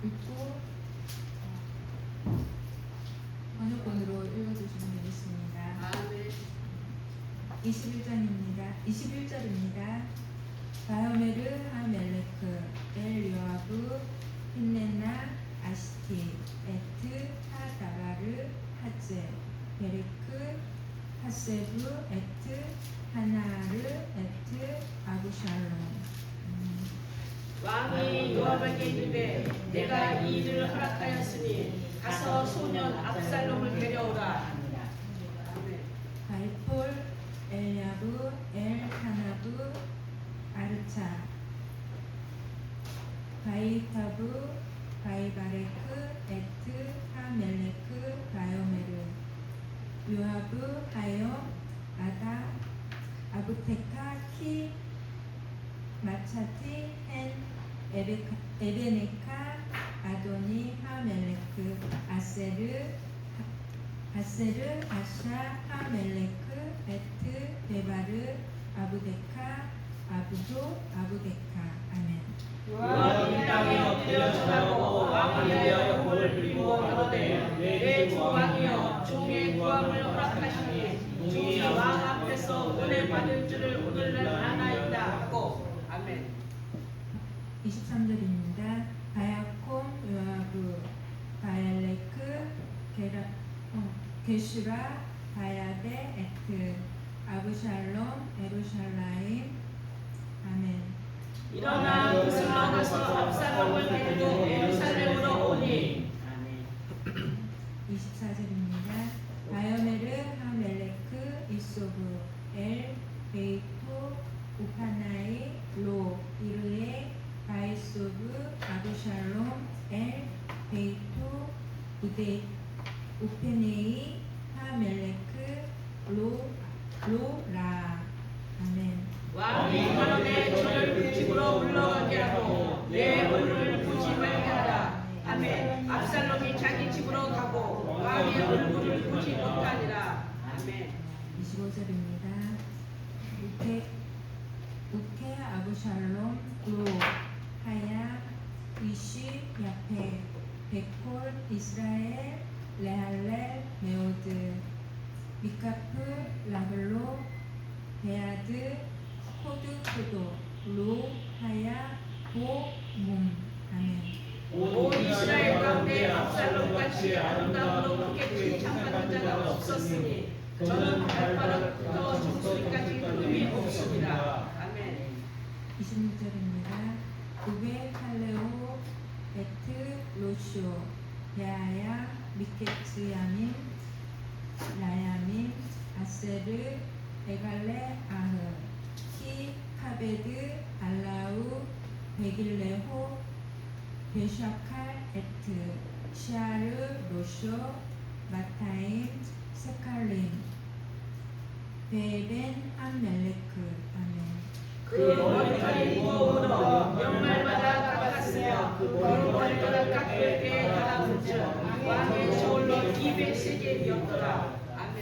읽고 번역본으로 읽어주시면 되겠습니다. 21절입니다. 바요메르 하멜레크 엘 요아브 힌네나 아시티 에트 하다바르 하제 베레크 하세브 에트 하나르 에트 아부샬롬. 왕이 요압에게 이르되 내가 이 일을 허락하였으니 가서 소년 압살롬을 데려오라. 바이폴 엘야브 엘하나브 아르차 바이타브 바이바레크 에트 하멜레크 바요메르 요아브 하요 아다 아부테카 키 마차티 헨 에베네카 아도니 하멜레크 아세르 아샤 하멜레크 에트 베바르 아부데카 아부도 아부데카. 아멘. 요압이 땅에 엎드려 절하고 왕을 위하여 복을 빌고 이르되 내 주 왕이여 종의 구함을 허락하시니 종이 왕 앞에서 은혜 받을 줄을 오늘날 아나이다 하고. 아멘. 23절입니다. 바야콤 요아브 바얄레크 게슈라 바야데 에트 아부샬롬 에루샬라임. 아멘. 일어나 그슬러 가서 압살롬을 데리고 예루살렘으로 오니. 24절입니다. 바요메르 하멜레크 이소브 엘 베이토 우파나이 로 이르에 바이소브 아부샬롬 엘 베이토 우페네이 하멜레크 로라. 아멘. 왕이 하늘에 저를 집으로 물러가게 하고 내 얼굴을 보지 말게 하라. 아멘. 압살롬이 자기 집으로 가고 왕의 얼굴을 보지 못하니라. 아멘. 25절입니다. 우케 아부샬롬 로 하야 이시 야페 베콜 이스라엘 레할렐 메오드 미카프 라글로 베아드 코드코도 로 하야 보문. 아멘. 온 이스라엘 가운데 압살롬같이 아름다움으로 크게 칭찬받는 자가 없었으니 저는 발바닥부터 정수리까지 흠이 없습니다. 아멘. 26절입니다. 우베 칼레오 베트 로쇼 베아야 미케츠야민 라야민 아세르 에갈레 아흐 키 카베드 알라우 베길레호 베샤칼 에트 시아르 로쇼 마타임 세칼림 베벤 암멜레크. 아멘. 그의 머리카락이 무거우므로 연말마다 깎았으며 그 머리카락 깎을 때에 달아붙여 왕의 저울로 200세겔이었더라. 아멘.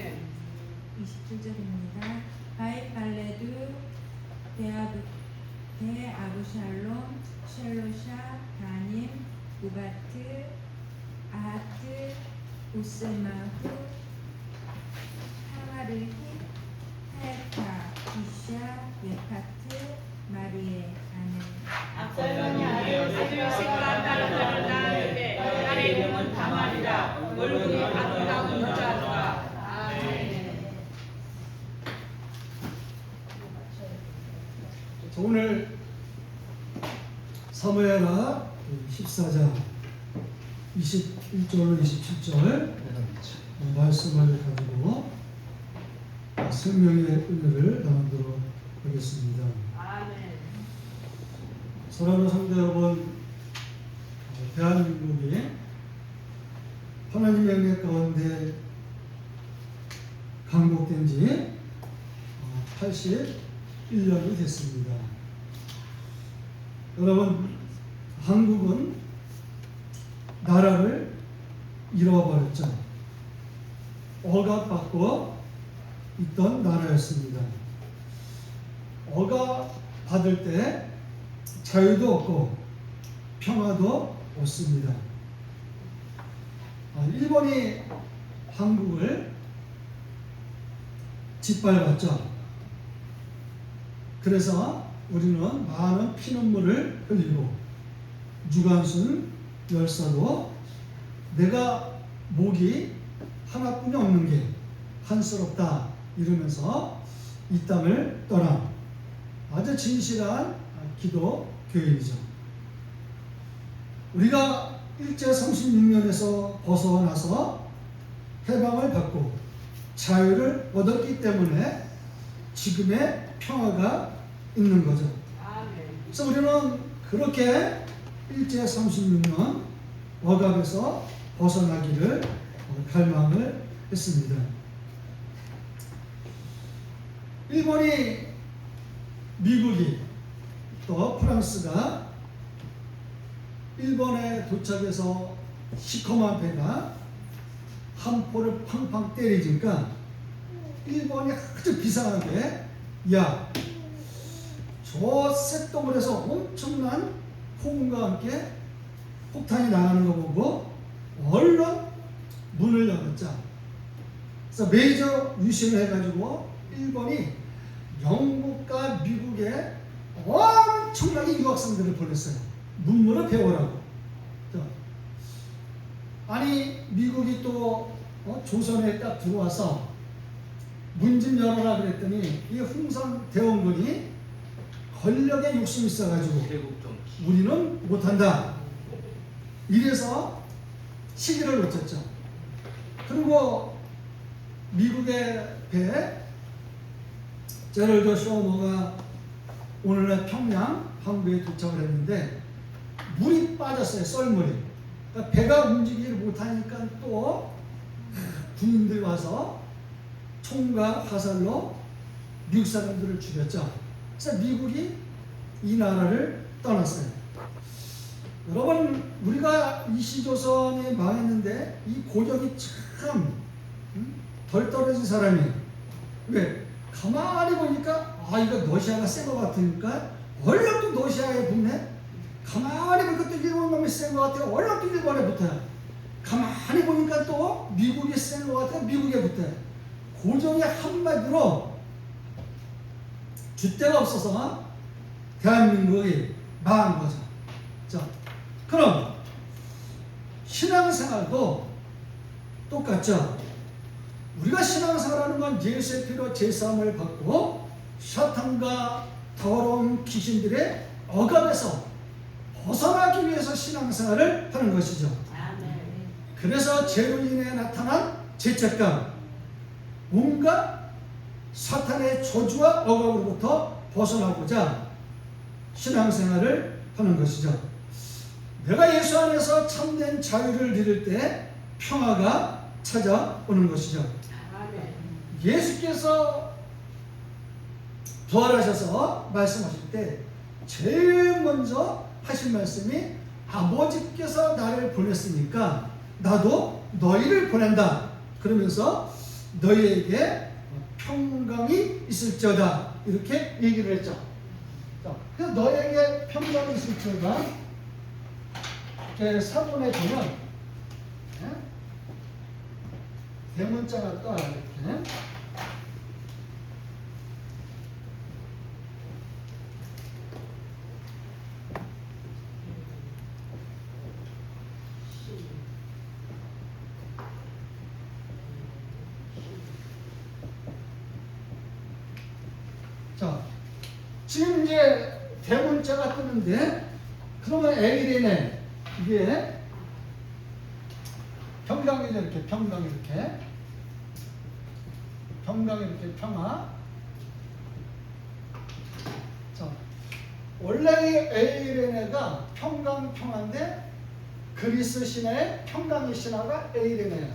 27절입니다. 바이팔레드 데아부샬롬 쉘로샤 다님 우바트 아하트 우세마후 하마르히 하에타 이샤 예파트 마리에. 아멘. 압살롬이 아들 색깔 따라다를 낳았는데 딸의 이름은 다말이라. 얼굴이 아름다운 여자더라. 아멘. 오늘 사무엘하 14장 21절 27절 말씀을 가지고 생명의 은혜를 나누도록 하겠습니다. 아멘. 사랑하는 성도 여러분, 대한민국이 하나님의 은혜 가운데 강복된 지 81년이 됐습니다. 여러분, 한국은 나라를 잃어버렸죠. 억압받고 있던 나라였습니다. 억압받을 때 자유도 없고 평화도 없습니다. 일본이 한국을 짓밟았죠. 그래서 우리는 많은 피눈물을 흘리고 유관순 열사도 내가 목이 하나뿐이 없는 게 한스럽다 이러면서 이 땅을 떠난 아주 진실한 기도 교인이죠. 우리가 일제 36년에서 벗어나서 해방을 받고 자유를 얻었기 때문에 지금의 평화가 있는 거죠. 그래서 우리는 그렇게 일제 36년 억압에서 벗어나기를 갈망을 했습니다. 일본이, 미국이, 또 프랑스가 일본에 도착해서 시커먼 배가 한 포를 팡팡 때리니까 일본이 아주 비상하게 야, 저 쇳덩어리에서 엄청난 폭음과 함께 폭탄이 나가는 거 보고 얼른 문을 열었자. 그래서 메이저 유신을 해가지고 일본이 영국과 미국에 엄청나게 유학생들을 보냈어요. 문물을 배우라고. 아니 미국이 또 조선에 딱 들어와서 문 좀 열어라 그랬더니 이 흥선 대원군이 권력에 욕심이 있어가지고 우리는 못한다. 이래서 시기를 놓쳤죠. 그리고 미국의 배 제럴드 쇼머가 오늘날 평양 항구에 도착을 했는데 물이 빠졌어요. 썰물이. 그러니까 배가 움직이지 못하니까 또 군인들 와서 총과 화살로 미국 사람들을 죽였죠. 그래서 미국이 이 나라를 떠났어요. 여러분, 우리가 이시조선이 망했는데 이 고적이 참 덜 떨어진 사람이 왜? 가만히 보니까 이거 러시아가 센 것 같으니까 얼른 또 러시아에 붙네. 가만히 보니까 또 일본 놈이 센 것 같아요. 얼른 또 일본에 붙어요. 가만히 보니까 또 미국이 센 것 같아요. 미국에 붙어요. 고종이 한마디로 줏대가 없어서 대한민국이 망한 거죠. 자, 그럼 신앙생활도 똑같죠. 우리가 신앙생활하는 건 예수의 피로 제사함을 받고 사탄과 더러운 귀신들의 억압에서 벗어나기 위해서 신앙생활을 하는 것이죠. 그래서 죄로 인해 나타난 죄책감, 뭔가 사탄의 저주와 억압으로부터 벗어나고자 신앙생활을 하는 것이죠. 내가 예수 안에서 참된 자유를 누릴 때 평화가 찾아오는 것이죠. 예수께서 부활하셔서 말씀하실 때 제일 먼저 하신 말씀이 아버지께서 나를 보냈으니까 나도 너희를 보낸다. 그러면서 너희에게 평강이 있을지어다. 이렇게 얘기를 했죠. 그래서 너희에게 평강이 있을지어다. 이렇게 사본에 보면 대문자가 떠 이렇게. 자, 지금 이제 대문자가 뜨는데, 그러면 에이레네, 이게 평강이죠. 이렇게 평강 이렇게. 평강 이렇게 평화. 자, 원래 에이레네가 평강 평화인데 그리스 신화의 평강의 신화가 에이레네예요.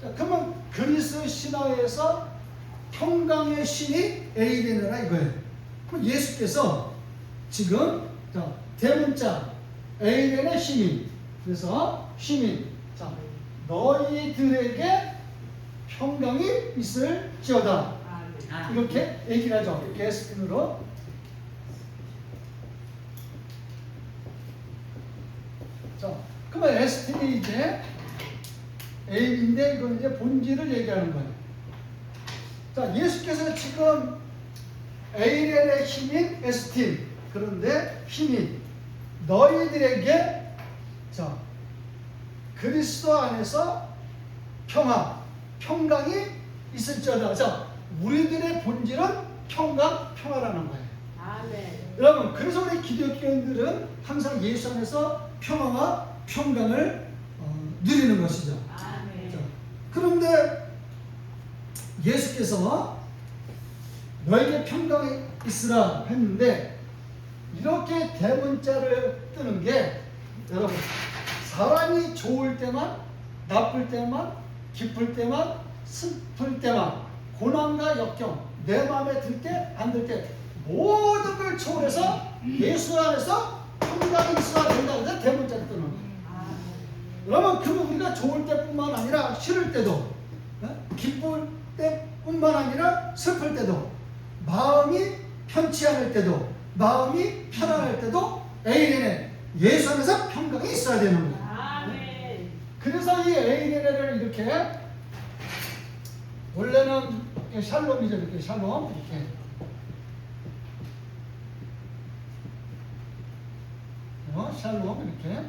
자, 그러면 그리스 신화에서 평강의 신이 에이레네라 이거예요. 그럼 예수께서 지금 대문자 에이레네 시민. 그래서 시민. 자, 너희들에게 평강이 있을지어다. 이렇게 얘기를 하죠. 이렇게 스핀으로. 자, 그러면 S팀이 이제 A인데 이건 이제 본질을 얘기하는 거예요. 자, 예수께서 지금 A련의 힘인 S팀, 그런데 힘이 너희들에게 자, 그리스도 안에서 평강이 있을지어다. 자, 우리들의 본질은 평화라는 거예요. 아멘. 여러분, 그래서 우리 기독교인들은 항상 예수 안에서 평화와 평강을 누리는 것이죠. 아멘. 자, 그런데 예수께서 너에게 평강이 있으라 했는데 이렇게 대문자를 뜨는 게 여러분, 사람이 좋을 때만, 나쁠 때만, 기쁠 때만, 슬플 때만, 고난과 역경, 내 마음에 들 때, 안 들 때 모든 걸 초월해서 예수 안에서 평강이 있어야 된다. 그래서 대문자를 뜨는 거예요. 그러면 그건 우리가 좋을 때뿐만 아니라 싫을 때도, 기쁠 때뿐만 아니라 슬플 때도, 마음이 편치 않을 때도, 마음이 편안할 때도 에이레네, 예수 안에서 평강이 있어야 되는 거예요. 아멘. 그래서 이 에이레네를 이렇게 원래는 샬롬이죠. 이렇게 샬롬 이렇게. 샬롬 이렇게.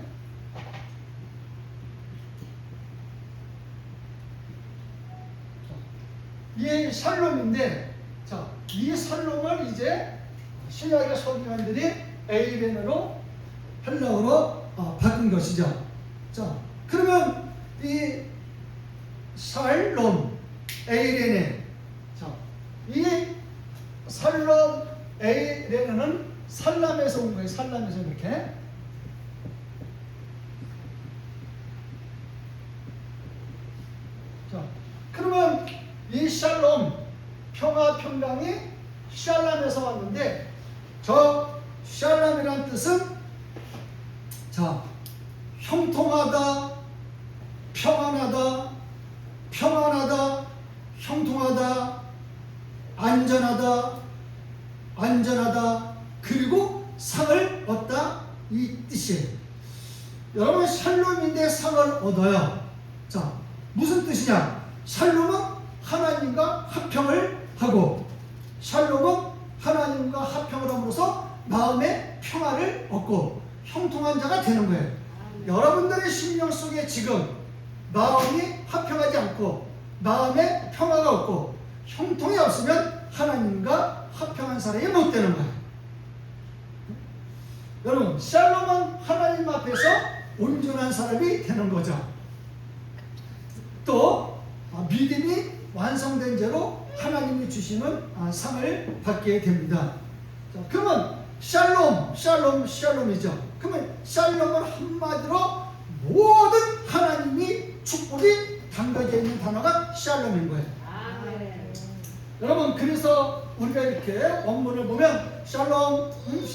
이 샬롬인데, 자, 이 샬롬을 이제 신약의 서기관들이 에이레네로 헬라어로 바꾼 것이죠. 자, 그러면 이 샬롬 에이레네, 자, 이 샬롬 에이레네는 살람에서 온 거예요. 살람에서 이렇게. 자, 그러면 이 샬롬, 평강이 샬람에서 왔는데, 저 샬람이란 뜻은 자, 형통하다, 평안하다, 형통하다, 안전하다, 그리고 상을 얻다, 이 뜻이에요. 여러분, 샬롬인데 상을 얻어요. 자, 무슨 뜻이냐? 샬롬은 하나님과 화평을 하고, 샬롬은 하나님과 화평을 함으로써 마음의 평화를 얻고 형통한 자가 되는 거예요. 여러분들의 심령 속에 지금 마음이 화평하지 않고 마음에 평화가 없고 형통이 없으면 하나님과 화평한 사람이 못 되는 거예요. 여러분, 샬롬은 하나님 앞에서 온전한 사람이 되는 거죠. 또 믿음이 완성된 죄로 하나님이 주시는 상을 받게 됩니다. 자, 그러면 샬롬이죠. 그러면 샬롬은 한마디로 모든 하나님이 축복이 담겨져 있는 단어가 샬롬인 거예요. 아멘. 여러분, 그래서 우리가 이렇게 원문을 보면 샬롬 이렇게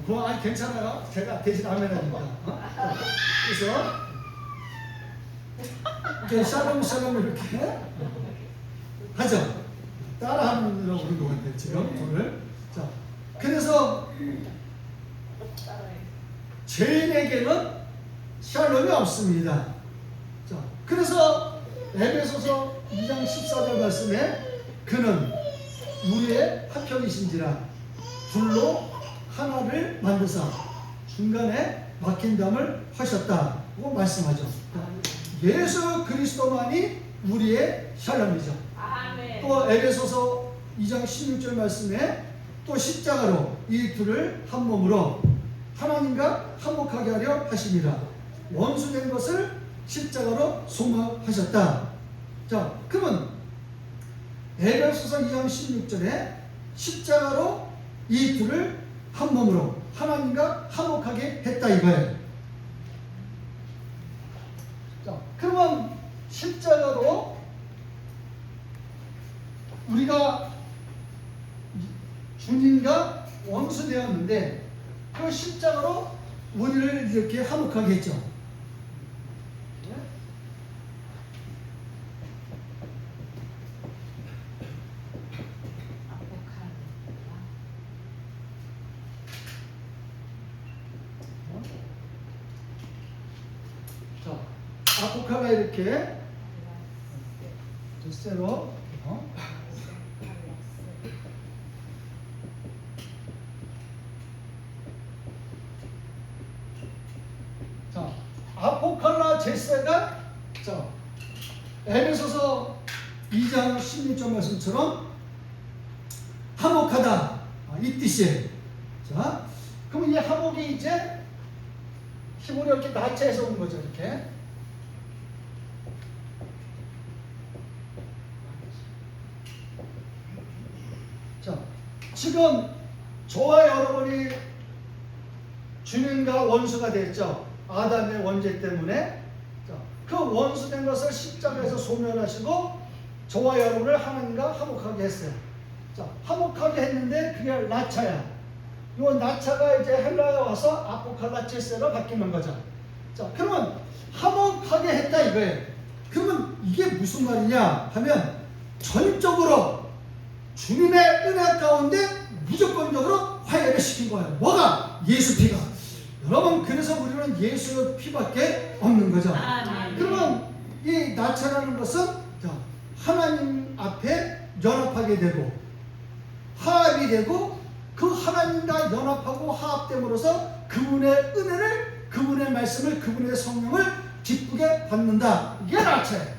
그거 아니 괜찮아요. 제가 대신 아멘 하니까. 그래서 샬롬 이렇게 하죠. 따라하는 거 그런 것 같아요. 지금 오늘. 자, 그래서 죄인에게는 샬롬이 없습니다. 자, 그래서 에베소서 2장 14절 말씀에 그는 우리의 화평이신지라 둘로 하나를 만드사 중간에 막힌 담을 하셨다고 말씀하죠. 예수 그리스도만이 우리의 샬롬이죠. 아멘. 또 에베소서 2장 16절 말씀에 또 십자가로 이 둘을 한 몸으로 하나님과 화목하게 하려 하십니다. 원수된 것을 십자가로 소모하셨다. 자, 그러면 에베소서 2장 16절에 십자가로 이 둘을 한 몸으로 하나님과 화목하게 했다 이거예요. 자, 그러면 십자가로 우리가 주님과 원수되었는데 그 십자가로 우리를 이렇게 화목하게 했죠. 아포칼라 이렇게 세로 자, 아포칼라 제세가 자, 에베소서 2장 16절 말씀처럼 화목하다 이 뜻이에요. 자, 그럼 이 화목이 이제 히브리 이렇게 나체에서 온 거죠. 이렇게. 자, 지금 저와 여러분이 주님과 원수가 됐죠. 아담의 원죄 때문에. 자, 그 원수된 것을 십자가에서 소멸하시고 저와 여러분을 하나님과 화목하게 했어요. 자, 화목하게 했는데 그게 나차야. 이 나차가 이제 헬라에 와서 아포칼라체세로 바뀌는 거죠. 자, 그러면 화목하게 했다 이거예요. 그러면 이게 무슨 말이냐 하면 전적으로 주님의 은혜 가운데 무조건적으로 화해를 시킨 거예요. 뭐가? 예수 피가. 여러분, 그래서 우리는 예수 피밖에 없는 거죠. 그러면 이 나차라는 것은 하나님 앞에 연합하게 되고 화합이 되고 그 하나님과 연합하고 화합됨으로써 그분의 은혜를, 그분의 말씀을, 그분의 성령을 기쁘게 받는다. 이게 나차예요.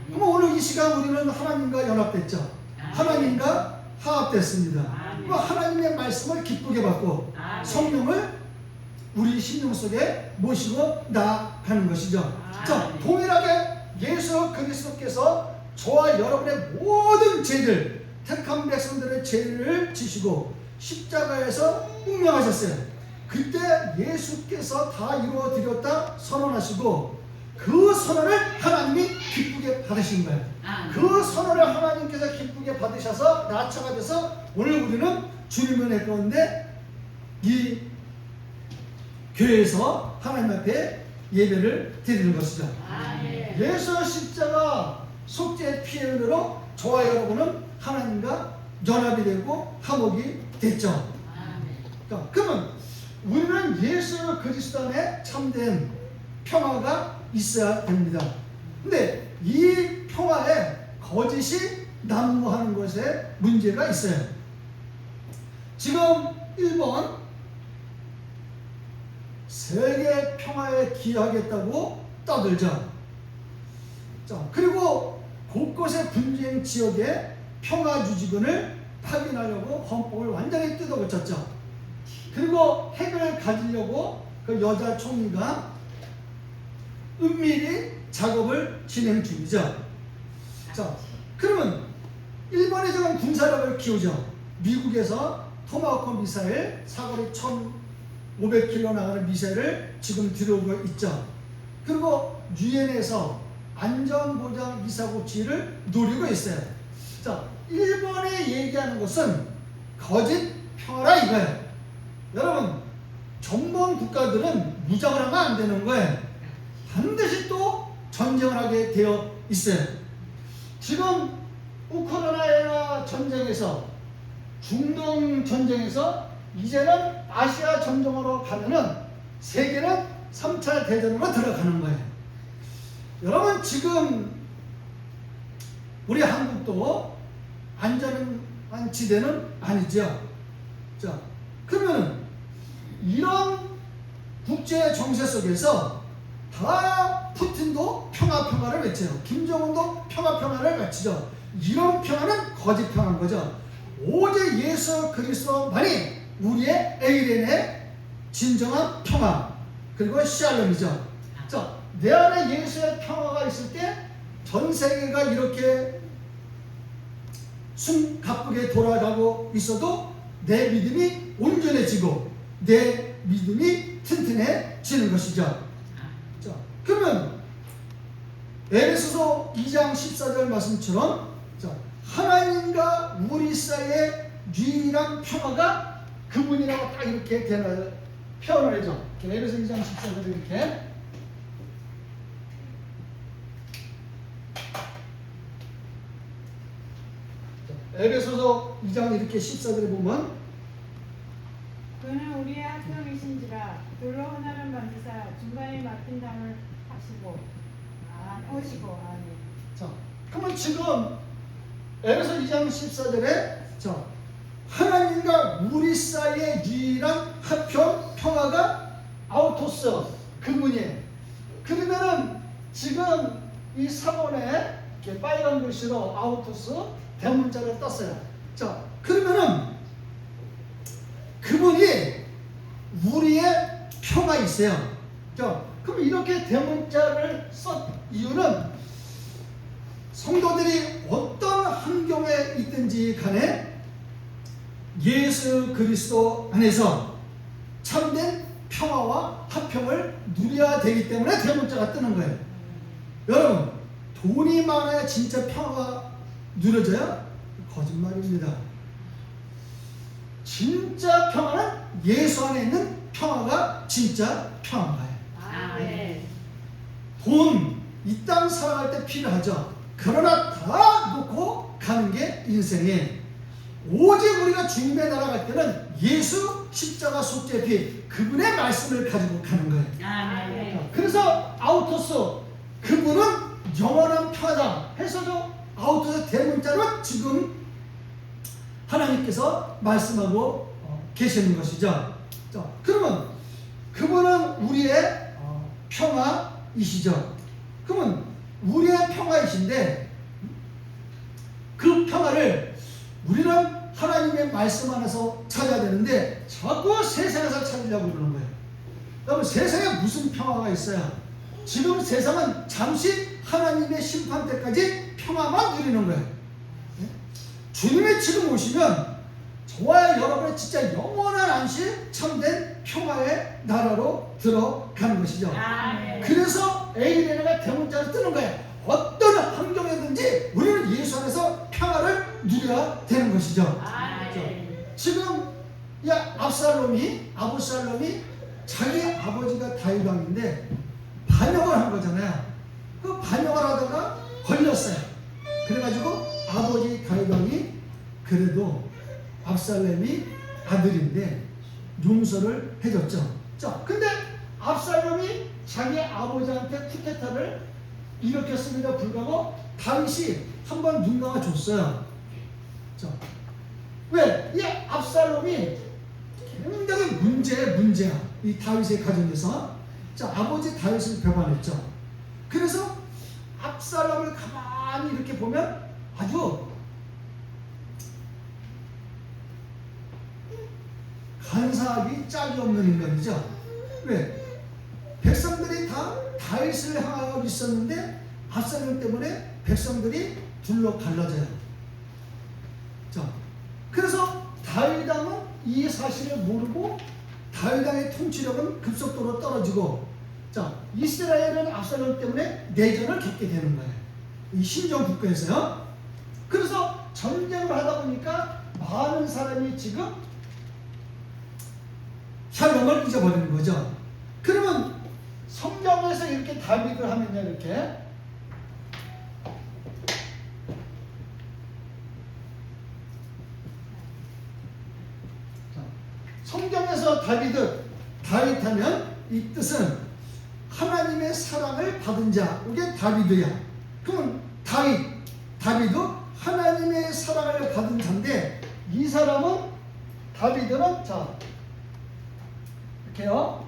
그럼 오늘 이 시간 우리는 하나님과 연합됐죠. 하나님과 화합됐습니다. 하나님의 말씀을 기쁘게 받고 성령을 우리 심령 속에 모시고 나가는 것이죠. 자, 동일하게 예수 그리스도께서 저와 여러분의 모든 죄들, 택한 백성들의 죄를 지시고 십자가에서 운명하셨어요. 그때 예수께서 다 이루어드렸다 선언하시고 그 선언을 하나님이 기쁘게 받으신 거예요. 그 선언을 하나님께서 기쁘게 받으셔서 나차가 돼서 오늘 우리는 주님의 은혜 가운데 이 교회에서 하나님 앞에 예배를 드리는 것이죠. 예수 십자가 속죄의 피의 은혜로 저와 여러분은 하나님과 연합이 되고 화목이 됐죠. 그러면 우리는 예수 그리스도 안에 참된 평화가 있어야 됩니다. 근데 이 평화에 거짓이 난무하는 것에 문제가 있어요. 지금 일본 세계 평화에 기여하겠다고 떠들죠. 자, 그리고 곳곳의 분쟁 지역에 평화 유지군을 파견하려고 헌법을 완전히 뜯어고쳤죠. 그리고 핵을 가지려고 그 여자 총리가 은밀히 작업을 진행 중이죠. 자, 그러면 일본이 지금 군사력을 키우죠. 미국에서 토마호크 미사일 사거리 1,500km 나가는 미사일을 지금 들여오고 있죠. 그리고 유엔에서 안전보장 이사고치를 노리고 있어요. 자, 일본이 얘기하는 것은 거짓 평화라 이거예요. 여러분, 전범 국가들은 무장을 하면 안 되는 거예요. 반드시 또 전쟁을 하게 되어 있어요. 지금 우크라이나 전쟁에서, 중동 전쟁에서 이제는 아시아 전쟁으로 가면은 세계는 3차 대전으로 들어가는 거예요. 여러분, 지금 우리 한국도 안전한 지대는 아니죠. 자, 그러면 이런 국제 정세 속에서 다 푸틴도 평화를 외쳐요. 김정은도 평화를 외치죠. 이런 평화는 거짓 평화인 거죠. 오직 예수 그리스도만이 우리의 에이렌의 진정한 평화, 그리고 샬롬이죠. 자, 내 안에 예수의 평화가 있을 때 전 세계가 이렇게 숨가쁘게 돌아가고 있어도 내 믿음이 온전해지고 내 믿음이 튼튼해지는 것이죠. 자, 그러면 에베소서 2장 14절 말씀처럼 하나님과 우리 사이의 유일한 평화가 그분이라고 딱 이렇게 표현을 해줘. 에베소서 2장 14절 이렇게. 에베소서 2장 이렇게 14절에 보면 그는 우리의 학병이신지라 돌로 하나는 만드사 중간에 맡은 담을 하시고 오시고. 자, 그러면 지금 에베소 2장 14절에 자, 하나님과 우리 사이의 유일한 화평, 평화가 아우토스, 그분이에요. 그러면은 지금 이 사본에 이렇게 빨간 글씨로 아우토스 대문자를 떴어요. 자, 그러면은 그분이 우리의 표가 있어요. 자, 그럼 이렇게 대문자를 쓴 이유는 성도들이 어떤 환경에 있든지 간에 예수 그리스도 안에서 참된 평화와 화평을 누려야 되기 때문에 대문자가 뜨는 거예요. 여러분, 돈이 많아야 진짜 평화가 누려져요? 거짓말입니다. 진짜 평화는 예수 안에 있는 평화가 진짜 평화인 거예요. 아멘. 돈, 이 땅 살아갈 때 필요하죠. 그러나 다 놓고 가는 게 인생이에요. 오직 우리가 주님의 나라 갈 때는 예수 십자가 속죄 피 그분의 말씀을 가지고 가는 거예요. 아멘. 그래서 아우토스, 그분은 영원한 평화다 해서도 아우토스 대문자로 지금 하나님께서 말씀하고 계시는 것이죠. 자, 그러면 그분은 우리의 평화이시죠. 그러면 우리의 평화이신데 그 평화를 우리는 하나님의 말씀 안에서 찾아야 되는데 자꾸 세상에서 찾으려고 그러는 거예요. 여러분, 세상에 무슨 평화가 있어요? 지금 세상은 잠시 하나님의 심판 때까지 평화만 누리는 거예요. 주님이 지금 오시면 저와 여러분의 진짜 영원한 안식, 참된 평화의 나라로 들어가는 것이죠. 아멘. 그래서 에이레네가 대문자로 뜨는 거예요. 어떤 환경이든지 우리는 예수 안에서 평화를 누려야 되는 것이죠. 아멘. 지금 아브살롬이 자기 아버지가 다윗 왕인데 반역을 한 거잖아요. 그 반역을 하다가 걸렸어요. 그래가지고 아버지 다윗 왕이 그래도 압살롬이 아들인데 용서를 해줬죠. 자, 근데 압살롬이 자기 아버지한테 쿠데타를 일으켰음에도 불구하고 다윗이 한번 눈 감아줬어요. 자, 왜? 이 압살롬이 굉장히 문제야. 이 다윗의 가정에서. 자, 아버지 다윗을 배반했죠. 그래서 압살롬을 가만히 이렇게 보면 아주 간사하기 짝이 없는 인간이죠. 왜? 백성들이 다 다윗을 향하여 있었는데 압살롬 때문에 백성들이 둘로 갈라져요. 자, 그래서 다윗 왕은 이 사실을 모르고 다윗 왕의 통치력은 급속도로 떨어지고, 자, 이스라엘은 압살롬 때문에 내전을 겪게 되는 거예요. 이 신정 국가에서요. 그래서 전쟁을 하다 보니까 많은 사람이 지금 샬롬을 잊어버리는 거죠. 그러면 성경에서 이렇게 다윗을 하면요, 이렇게 성경에서 다윗하면 이 뜻은 하나님의 사랑을 받은 자, 이게 다윗이야. 그러면 다윗도 하나님의 사랑을 받은 자인데, 이 사람은 다윗은 자 이렇게요.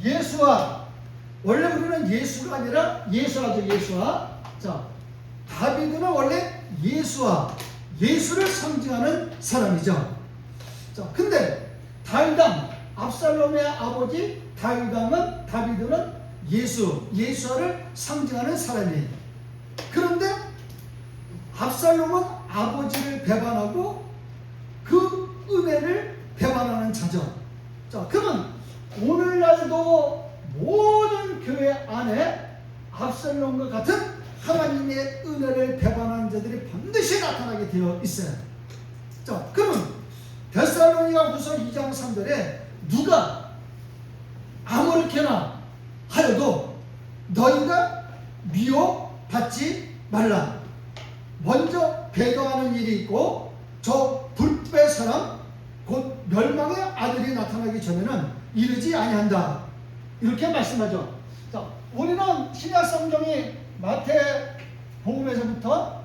예수와, 원래 우리는 예수가 아니라 예수하죠. 예수와. 자, 다윗은 원래 예수를 상징하는 사람이죠. 자, 근데 다윗왕, 압살롬의 아버지 다윗은 예수를 상징하는 사람이에요. 그런데 압살롬은 아버지를 배반하고 그 은혜를 배반하는 자죠. 자, 그러면 오늘날도 모든 교회 안에 압살롬과 같은 하나님의 은혜를 배반하는 자들이 반드시 나타나게 되어 있어요. 자, 그러면 데살로니가후서 2장 3절에 누가 아무렇게나 하여도 너희가 미워받지 말라. 먼저 배도하는 일이 있고 저 불법의 사람 곧 멸망의 아들이 나타나 나타나기 전에는 이르지 아니한다. 이렇게 말씀하죠. 자, 우리는 신약 성경이 마태복음에서부터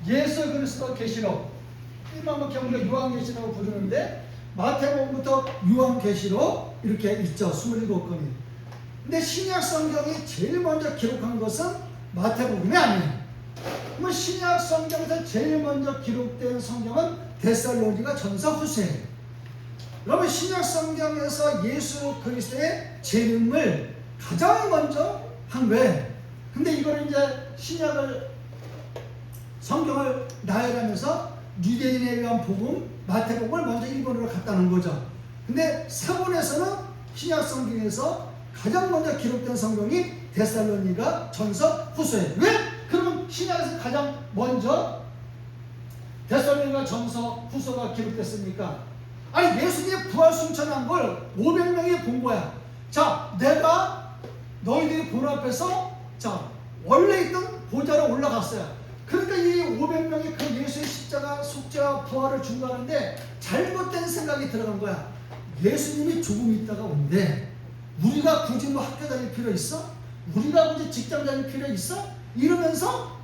예수 그리스도 계시록, 이만큼 우리가 요한계시라고 부르는데 마태복음부터 요한계시록 이렇게 있죠. 27권이. 근데 신약 성경이 제일 먼저 기록한 것은 마태복음이 아니에요. 그러면 신약 성경에서 제일 먼저 기록된 성경은 데살로니가 전서 후서예요. 여러분, 신약 성경에서 예수 그리스도의 재림을 가장 먼저 한 거예요. 근데 이거를 이제 신약을 성경을 나열하면서 유대인에 의한 복음, 마태복음을 먼저 일본으로 갖다는 거죠. 근데 세본에서는 신약 성경에서 가장 먼저 기록된 성경이 데살로니가 전서 후서예요. 왜? 그러면 신약에서 가장 먼저 데살로니가 전서 후서가 기록됐습니까? 아니, 예수님이 부활 승천한 걸 500명이 본 거야. 자, 내가 너희들이 본 앞에서 자 원래 있던 보좌로 올라갔어요. 그러니까 이 500명이 그 예수의 십자가 속죄와 부활을 중간하는데 잘못된 생각이 들어간 거야. 예수님이 조금 있다가 온대. 우리가 굳이 뭐 학교 다닐 필요 있어? 우리가 굳이 직장 다닐 필요 있어? 이러면서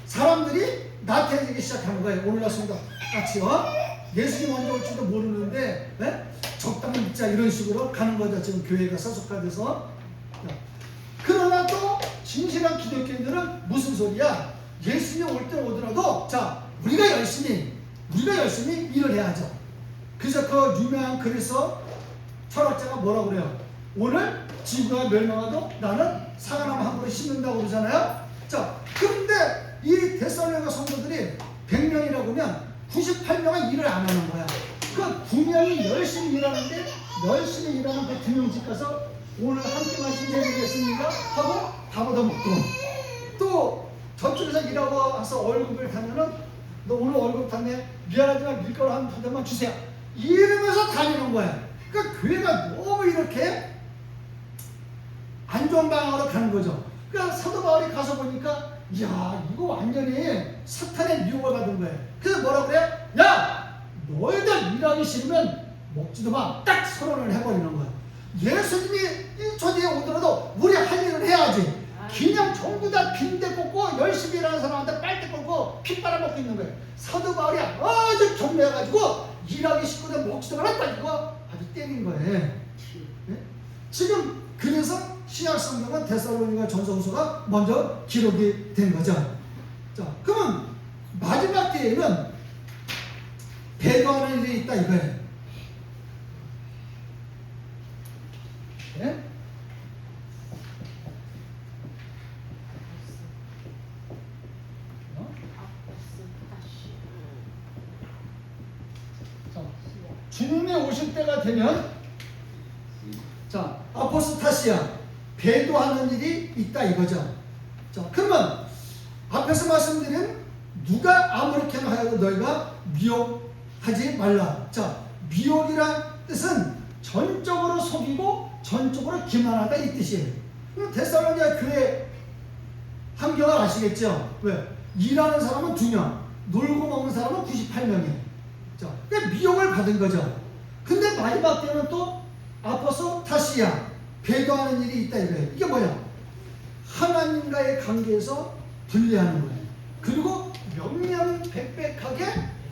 사람들이 나태해지기 시작하는 거예요. 오늘날 성도 같이요. 예수님 먼저 올지도 모르는데 적당히 믿자 이런 식으로 가는 거죠. 지금 교회가 소속화돼서. 그러나 또 진실한 기독교인들은 무슨 소리야? 예수님 올 때 오더라도 자 우리가 열심히 일을 해야죠. 그래서 그 유명한 그리스도 철학자가 뭐라고 그래요? 오늘 지구가 멸망하도 나는 사과나무 한 그루 심는다고 그러잖아요. 자, 그런데 이 데살로니가 성도들이 100명이라고 하면 98명은 일을 안 하는 거야. 그 9명이 열심히 일하는데 열심히 일하는 그 2명 집 가서 오늘 함께 마신 되겠습니까? 하고 밥 얻어먹고 또 저쪽에서 일하고 와서 월급을 타면은 너 오늘 월급 탔네? 미안하지만 밀가루 한 대만 주세요. 이러면서 다니는 거야. 그러니까 교회가 너무 이렇게 안 좋은 방향으로 가는 거죠. 그러니까 사도 바울이 가서 보니까 이야 이거 완전히 사탄의 미혹을 받은 거예요. 그래서 뭐라고 그래요? 야 너희들 일하기 싫으면 먹지도 마. 딱 선언을 해버리는 거야. 예수님이 이 초대에 오더라도 우리 할 일을 해야지. 그냥 전부 다 빈대 꽂고 열심히 일하는 사람한테 빨대 꽂고 피 빨아먹고 있는 거예요. 사도 바울이 아주 경매해가지고 일하기 싫거든 먹지도 말았다 이거 아주 때린 거예요. 네? 지금 그래서 신약 성경은 데살로니가 전서 후서가 먼저 기록이 된 거죠. 자, 그러면 마지막 때에는 배도하는 일이 있다 이거예요. 네? 주님이 오실 때가 되면 자 아포스타시아 배도하는 일이 있다 이거죠. 자 그러면 앞에서 말씀드린 누가 아무렇게나 하여도 너희가 미혹하지 말라. 자 미혹이란 뜻은 전적으로 속이고 전적으로 기만하다 이 뜻이에요. 데살로니가 교회 환경을 아시겠죠? 왜? 일하는 사람은 2명, 놀고 먹는 사람은 98명이에요. 자, 그러니까 미혹을 받은 거죠. 근데 마지막 때는 또 아포스타시아 배도하는 일이 있다 이거예요. 이게 뭐야? 하나님과의 관계에서 분리하는 거예요. 그리고 명명백백하게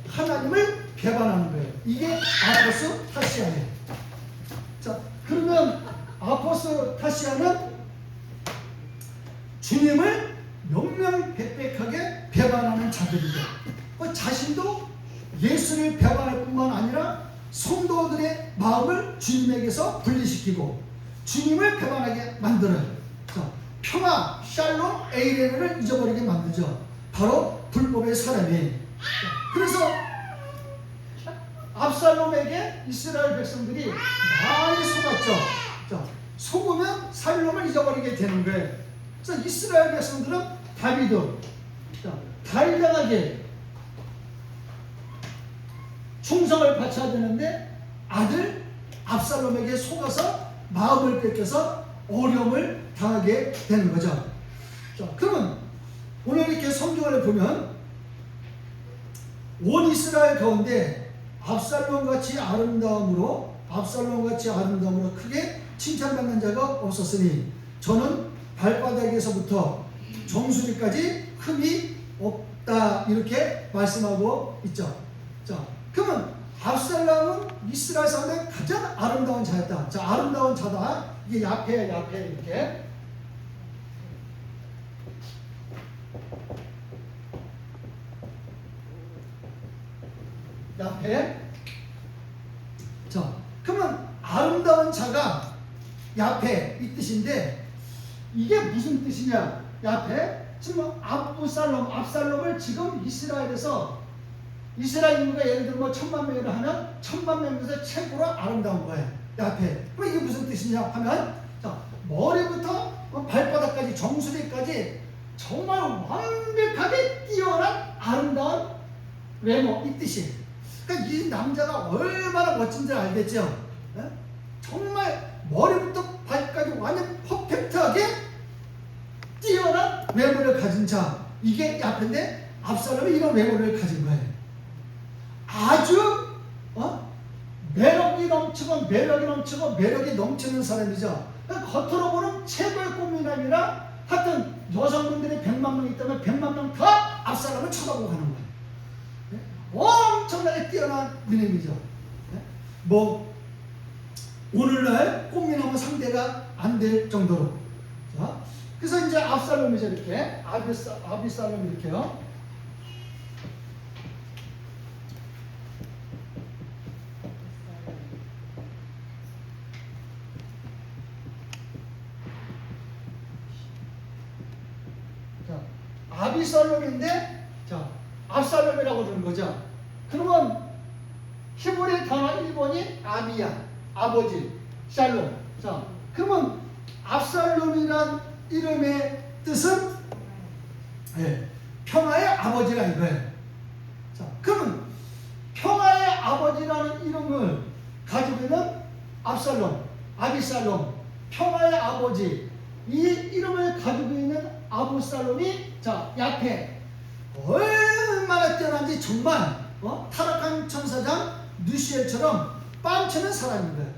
하나님을 배반하는 거예요. 이게 아포스타시아예요. 자, 그러면 아포스타시아는 주님을 명명백백하게 배반하는 자들이죠. 자신도 예수를 배반할 뿐만 아니라 성도들의 마음을 주님에게서 분리시키고 주님을 배반하게 만들어요. 자, 평화, 샬롬, 에이레를 잊어버리게 만들죠. 바로 불법의 사람이. 그래서 압살롬에게 이스라엘 백성들이 많이 속았죠. 자, 속으면 살롬을 잊어버리게 되는 거예요. 그래서 이스라엘 백성들은 다윗을 달달하게 충성을 바쳐야 되는데 아들 압살롬에게 속아서 마음을 뺏겨서 어려움을 당하게 되는 거죠. 자, 그러면 오늘 이렇게 성경을 보면 온 이스라엘 가운데 압살롬 같이 아름다움으로 압살롬 같이 아름다움으로 크게 칭찬받는 자가 없었으니 저는 발바닥에서부터 정수리까지 흠이 없다 이렇게 말씀하고 있죠. 자, 그러면 압살롬은 이스라엘 사람의 가장 아름다운 자였다. 자, 아름다운 자다. 이게 야페야, 야페 이렇게. 야페. 자, 그러면 아름다운 자가 야페 이 뜻인데 이게 무슨 뜻이냐? 야페 지금 압살롬을 지금 이스라엘에서 이스라엘 인구가 예를 들어 뭐 1000만 명이라 하면 1000만 명 중에서 최고로 아름다운 거예요. 야페. 그럼 이게 무슨 뜻이냐 하면 자, 머리부터 발바닥까지 정수리까지 정말 완벽하게 뛰어난 아름다운 외모 이 뜻이에요. 그러니까 이 남자가 얼마나 멋진지 알겠죠? 예? 정말 머리부터 발까지 완전 퍼펙트하게 뛰어난 외모를 가진 자 이게 야페인데 압살롬이 이런 외모를 가진 거예요. 아주 매력이 넘치는 사람이죠. 그러니까 겉으로 보는 최고의 꽃미남이라 하여튼 여성분들이 100만 명 있다면 100만 명 다 압살롬을 쳐다보고 가는 거예요. 네? 엄청나게 뛰어난 미남이죠. 네? 뭐 오늘날 꽃미남은 상대가 안 될 정도로. 자, 그래서 이제 압살롬이죠. 이렇게 아비살롬 이렇게요. 아비살롬인데 자 압살롬이라고 그러는 거죠. 그러면 히브리 단어 1번이 아비야 아버지 살롬. 자 그러면 압살롬이란 이름의 뜻은 평화의 아버지라 이거예요. 자 그러면 평화의 아버지라는 이름을 가지고 있는 압살롬, 아비살롬, 평화의 아버지 이 이름을 가지고 있는 아부살롬이 자 야페 얼마나 뛰어난지 정말 타락한 천사장 누시엘처럼 빤치는 사람인 거예요.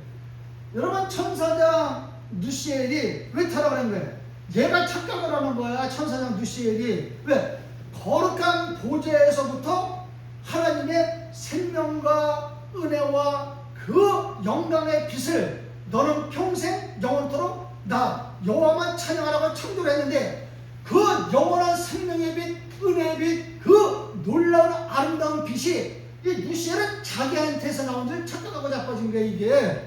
여러분 천사장 누시엘이 왜 타락을 한 거예요? 얘가 착각을 하는 거야. 천사장 누시엘이 왜? 거룩한 보좌에서부터 하나님의 생명과 은혜와 그 영광의 빛을 너는 평생 영원토록 나 여호와만 찬양하라고 창조를 했는데 그 영원한 생명의 빛, 은혜의 빛, 그 놀라운 아름다운 빛이 이 누시엘은 자기한테서 나온 줄 착각하고 자빠진 거야 이게.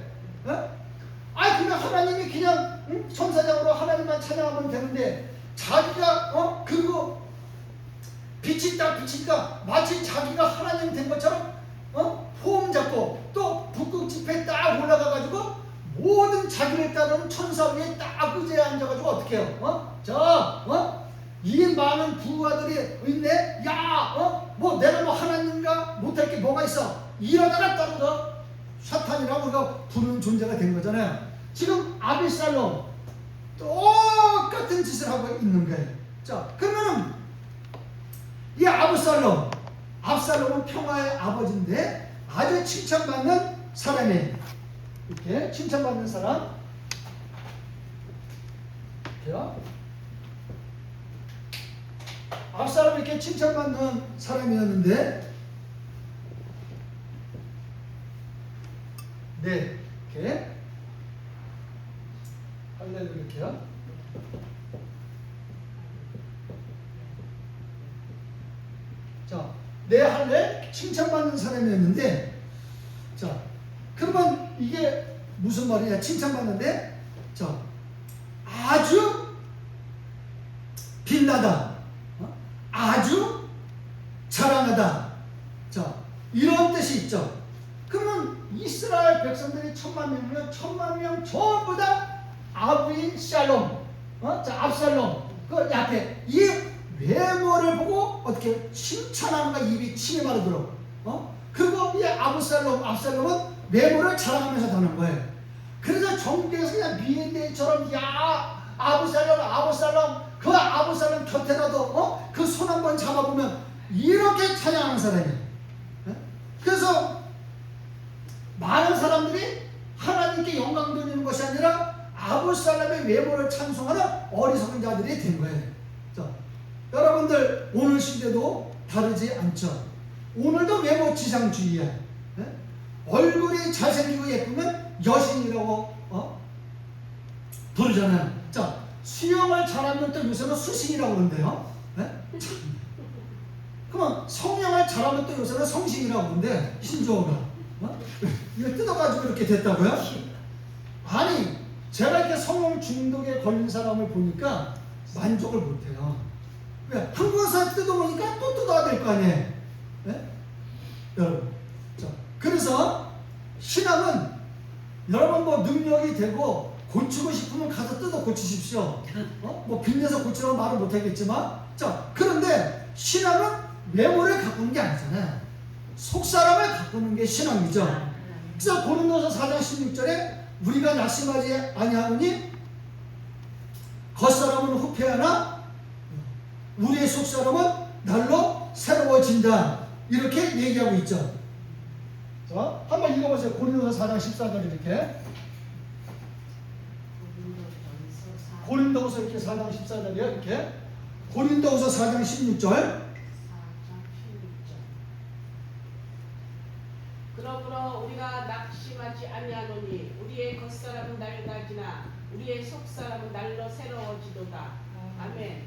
그냥 하나님이 그냥 천사장으로 하나님만 찬양하면 되는데 자기가 그거 빛이 있다 마치 자기가 하나님 된 것처럼 포옹 잡고 또 북극 지폐에 딱 올라가가지고 모든 자기를 따르는 천사 위에 딱 의자에 앉아가지고 어떻게 해요? 이 많은 부하들이 있네? 뭐 내가 뭐 하나님과 못할 게 뭐가 있어? 이러다가 떨어져 사탄이라고 우리가 부르는 존재가 된 거잖아요. 지금 아비살롬 똑같은 짓을 하고 있는 거예요. 자, 그러면은 이 압살롬은 평화의 아버지인데 아주 칭찬받는 사람이에요. 이렇게 칭찬받는 사람. 이렇게요. 압살롬이 이렇게 칭찬받는 사람이었는데, 네, 이렇게 할렐루야 이렇게요. 자, 네 할렐 칭찬받는 사람이었는데, 자, 그러면 이게 무슨 말이냐? 칭찬받는데, 자, 아주 빛나다, 아주 자랑하다. 자, 이런 뜻이 있죠. 그러면 이스라엘 백성들이 1000만 명이면 1000만 명 전부 다 아비살롬, 자, 압살롬, 그 앞에 이 외모를 보고 어떻게 칭찬하는가 입이 침이 마르도록. 그리고 이 압살롬은 외모를 자랑하면서 다는 거예요. 그래서 전국에서 그냥 미엔데이처럼 야 아부살롬 그 아부살롬 곁에라도 그 손 한번 잡아보면 이렇게 찬양하는 사람이에요. 그래서 많은 사람들이 아부살롬의 외모를 찬송하는 어리석은 자들이 된 거예요. 자, 여러분들 오늘 시대도 다르지 않죠. 오늘도 외모 지상주의야. 예? 얼굴이 잘생기고 예쁘면 여신이라고 부르잖아요. 자, 수영을 잘하면 또 요새는 수신이라고 그러는데요. 예? 그러면 성령을 잘하면 또 요새는 성신이라고 그러는데 신조어가 이거 뜯어가지고 이렇게 됐다고요? 아니, 제가 이렇게 성령 중독에 걸린 사람을 보니까 만족을 못해요. 왜? 한 곳에서 뜯어보니까 또 뜯어야 될 거 아니에요. 네? 여러분, 자, 그래서 신앙은 여러분 뭐 능력이 되고 고치고 싶으면 가서 뜯어 고치십시오. 뭐 빚내서 고치라고 말은 못하겠지만, 자, 그런데 신앙은 외모를 가꾸는 게 아니잖아요. 속사람을 가꾸는 게 신앙이죠. 그래서 고린도서 4장 16절에 우리가 낙심하지 아니하노니 겉사람은 후패하나 우리의 속사람은 날로 새로워진다. 이렇게 얘기하고 있죠. 자, 한번 읽어보세요. 고린도서 4장 14절 이렇게. 고린도서 이렇게 4장 14절이요. 이렇게. 고린도서 4장 16절. 그러므로 우리가 낙심하지 아니하노니 우리의 겉사람은 낡아지나 우리의 속사람은 날로 새로워지도다. 아멘.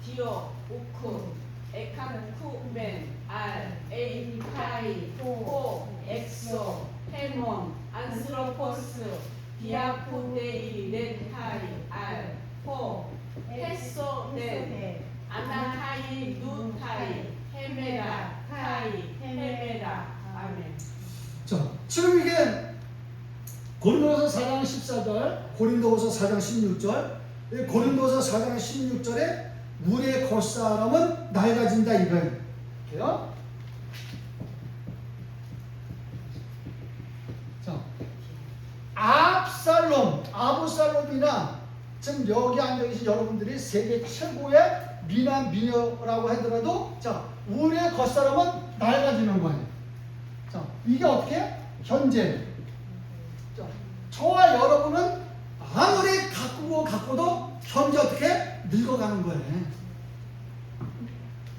디오, 우쿠, 에카쿠멘, 알, 에이, 카이, 호, 엑소, 헤몬, 안스로포스, 디아포데이, 넷하이, 알, 호, 헤소, 넷, 아나카이, 누타이, 헤메라, 카이, 헤메라. 아멘. 자, 지금 이게 고린도서 4장 14절, 고린도서 4장 16절, 고린도서 4장 16절에 우리의 겉사람은 낡아진다 이거예요. 자, 아부살롬이나 지금 여기 앉아 계신 여러분들이 세계 최고의 미남 미녀라고 하더라도, 자, 우리의 겉사람은 낡아지는 거예요. 자, 이게 어떻게? 현재. 자, 저와 여러분은 아무리 가꾸고도 현재 어떻게? 늙어가는 거예요.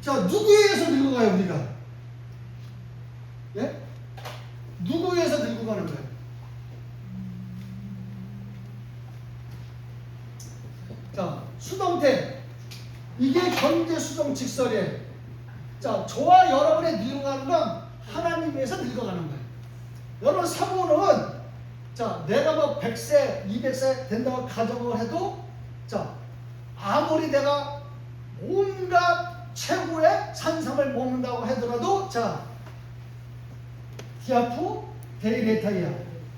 자, 누구에 의해서 늙어가요, 우리가? 예? 누구에 의해서 늙어가는 거예요? 자, 수동태. 이게 현재 수동 직설이에요. 자, 저와 여러분의 늙어가는 건 하나님에서 늙어가는 거예요. 여러분 사고는, 자, 내가 뭐 100세, 200세 된다고 가정을 해도, 자, 아무리 내가 온갖 최고의 산삼을 먹는다고 하더라도, 자, 디아프 데이레타이아,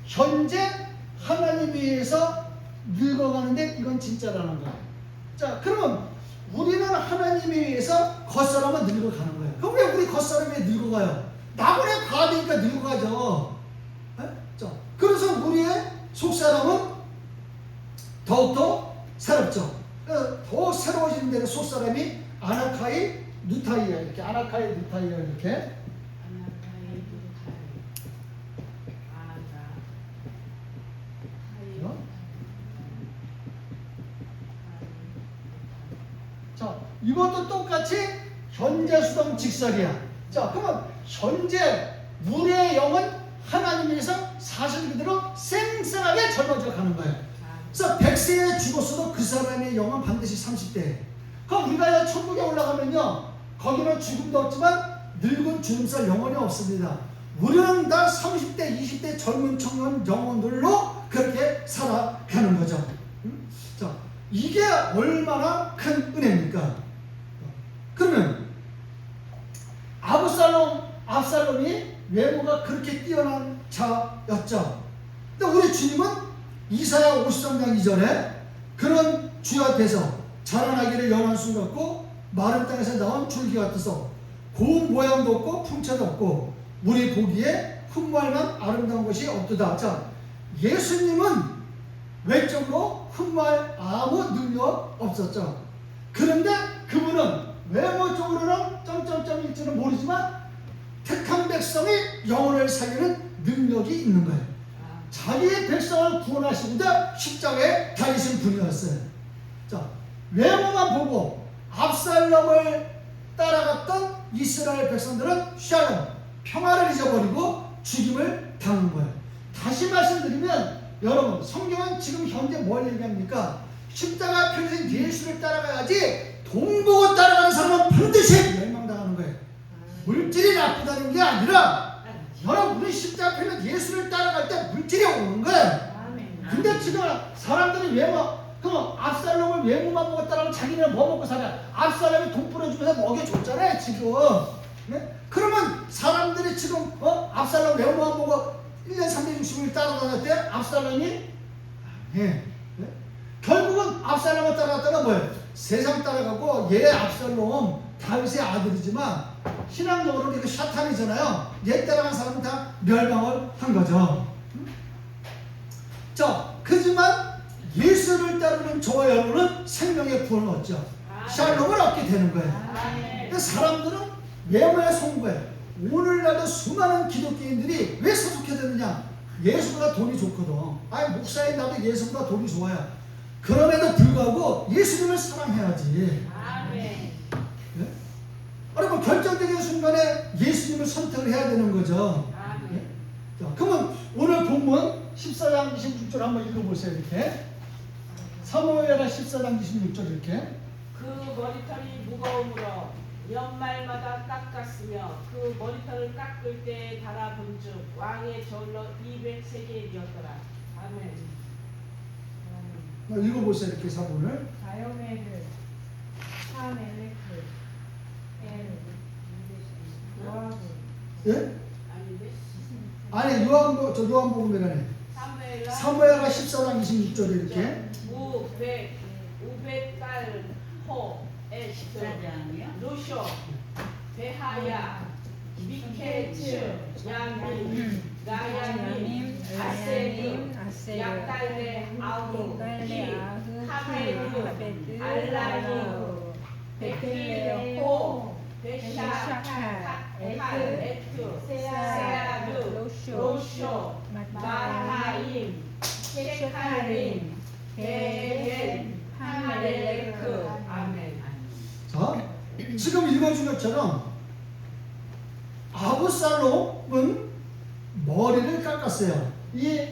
현재 하나님 위해서 늙어가는데 이건 진짜라는 거예요. 자, 그러면 우리는 하나님에 의해서 겉사람은 늙어가는 거예요. 그럼 왜 우리 겉사람이 늙어가요? 나무에 과하니까 늙어가죠. 자, 그래서 우리의 속사람은 더욱더 새롭죠. 더 새로워지는 데는 속사람이 아나카이 누타이야. 이렇게 아나카이 누타이야. 이렇게. 자, 이것도 똑같이 현재 수동 직설이야. 자, 그러면 현재 우리의 영은 하나님에서 사실 그대로 쌩쌩하게 젊어져 가는 거예요. 그래서 100세에 죽었어도 그 사람의 영은 반드시 30대. 그럼 우리가 천국에 올라가면요, 거기는 죽음도 없지만 늙은 주름살 영원히 없습니다. 우리는 다 30대, 20대 젊은 청년 영혼들로 그렇게 살아가는 거죠. 자, 이게 얼마나 큰 은혜입니까? 그러면 압살롬이 외모가 그렇게 뛰어난 자였죠. 근데 우리 주님은 이사야 53장 이전에 그런 주 앞에서 자라나기를 연한 순 같고 마른 땅에서 나온 줄기 같아서 고운 모양도 없고 풍채도 없고 우리 보기에 흠말만 아름다운 것이 없도다. 자, 예수님은 외적으로 흠말 아무 능력 없었죠. 그런데 그분은 외모적으로는 점점점일지는 모르지만 택한 백성의 영혼을 살리는 능력이 있는 거예요. 자기의 백성을 구원하시고자 십자가에 달리신 분이었어요. 자, 외모만 보고 압살롬을 따라갔던 이스라엘 백성들은 샬롬, 평화를 잊어버리고 죽임을 당한 거예요. 다시 말씀드리면 여러분, 성경은 지금 현재 뭘 얘기합니까? 십자가 편에서 예수를 따라가야지 돈 보고 따라가는 사람은 반드시 멸망당하는 거예요. 물질이 나쁘다는 게 아니라 여러분이 십자가 편에서 예수를 따라갈 때 물질이 오는 거예요. 근데 지금 사람들이 그럼 압살롬을 외모만 보고 따라가면 자기는 뭐 먹고 살아? 압살롬이 돈 뿌려주면서 먹여줬잖아요 지금. 네? 그러면 사람들이 지금 압살롬 외모만 보고 1년 360일 따라다닐 때 압살롬이 네. 결국은 압살롬을 따라갔다가 뭐예요? 세상 따라가고 얘 압살롬 다윗의 아들이지만 신앙적으로는 이거 샤탄이잖아요. 얘 따라간 사람은 다 멸망을 한 거죠. 자, 그지만 예수를 따르는 저와 여러분은 생명의 구원을 얻죠. 샬롬을 얻게 되는 거예요. 근데 사람들은 외모에 송구해. 오늘날도 수많은 기독교인들이 왜 소속해졌느냐? 예수보다 돈이 좋거든. 아니 목사인 나도 예수보다 돈이 좋아요. 그럼에도 불구하고 예수님을 사랑해야지. 네? 여러분 결정적인 순간에 예수님을 선택을 해야 되는 거죠. 네? 자, 그러면 오늘 본문 14장 26절 한번 읽어보세요. 이렇게 사무엘하 14장 26절 이렇게. 그 머리털이 무거움으로 연말마다 깎았으며 그 머리털을 깎을 때 달아본즉 왕의 절로 200세겔이었더라. 아멘. 읽어보세요. 이렇게 사본을. 다요메르 사멜레크 엘 요아브 예? 아닌데? 아니 요한복음이라네. 사무엘하 14장 26절에 이렇게. 500달 호 에스트 루쇼 베하야 미케츠 야민 라야민 아세림 약달레 아우 히 하베드 알라유 베틀레호 베샤카 에트 세아르 로쇼 마타임 셰카림 베겐 하멜레크. 아멘. 자, 지금 읽어준 것처럼 아브살롬은 머리를 깎았어요. 이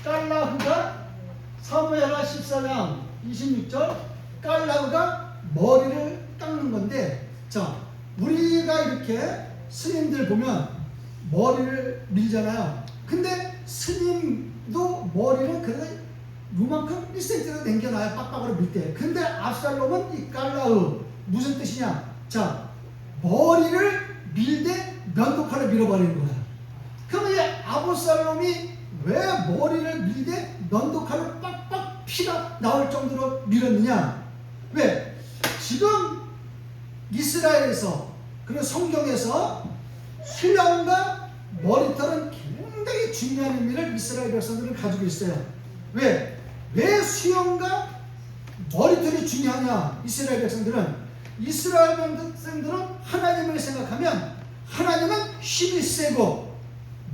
깔라흐가 사무엘하 14장 26절 깔라흐가 머리를 깎는 건데, 자, 우리가 이렇게 스님들 보면 머리를 밀잖아요. 근데 스님도 머리를 그래도 요만큼 1cm로 남겨놔요. 빡빡으로 밀 때. 근데 압살롬은 이 깔라흐 무슨 뜻이냐? 자, 머리를 밀되 면도칼을 밀어버리는 거야. 그럼 이 압살롬이 왜 머리를 밀되 면도칼을 빡빡 피가 나올 정도로 밀었느냐? 왜? 지금 이스라엘에서 그리고 성경에서 수염과 머리털은 굉장히 중요한 의미를 이스라엘 백성들은 가지고 있어요. 왜 수염과 머리털이 중요하냐? 이스라엘 백성들은 하나님을 생각하면 하나님은 힘이 세고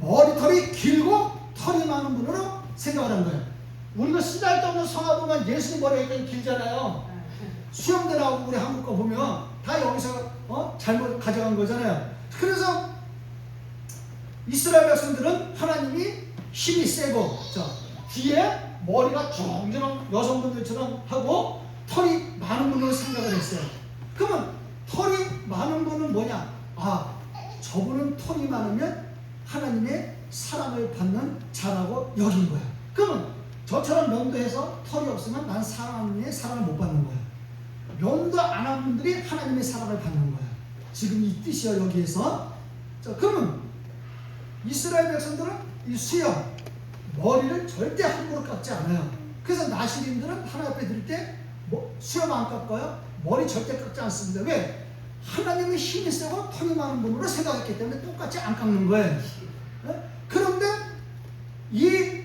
머리털이 길고 털이 많은 분으로 생각을 한 거예요. 우리가 쓰잘데없는 성화 보면 예수님 머리가 굉장히 길잖아요. 수염도 나오고 우리 한국 거 보면 다 여기서 잘못 가져간 거잖아요. 그래서 이스라엘 백성들은 하나님이 힘이 세고, 자, 뒤에 머리가 정정한 여성분들처럼 하고 털이 많은 분으로 생각을 했어요. 그러면 털이 많은 분은 뭐냐? 아, 저분은 털이 많으면 하나님의 사랑을 받는 자라고 여긴 거야. 그러면 저처럼 면도해서 털이 없으면 난 하나님의 사랑을 못 받는 거야. 면도 안 한 분들이 하나님의 사랑을 받는 거야. 지금 이 뜻이야 여기에서. 자, 그러면 이스라엘 백성들은 이 수염, 머리를 절대 함부로 깎지 않아요. 그래서 나시린들은 하나님 앞에 드릴 때 수염 안 깎아요. 머리 절대 깎지 않습니다. 왜? 하나님의 힘이 세고 털이 많은 분으로 생각했기 때문에 똑같이 안 깎는 거예요. 네? 그런데 이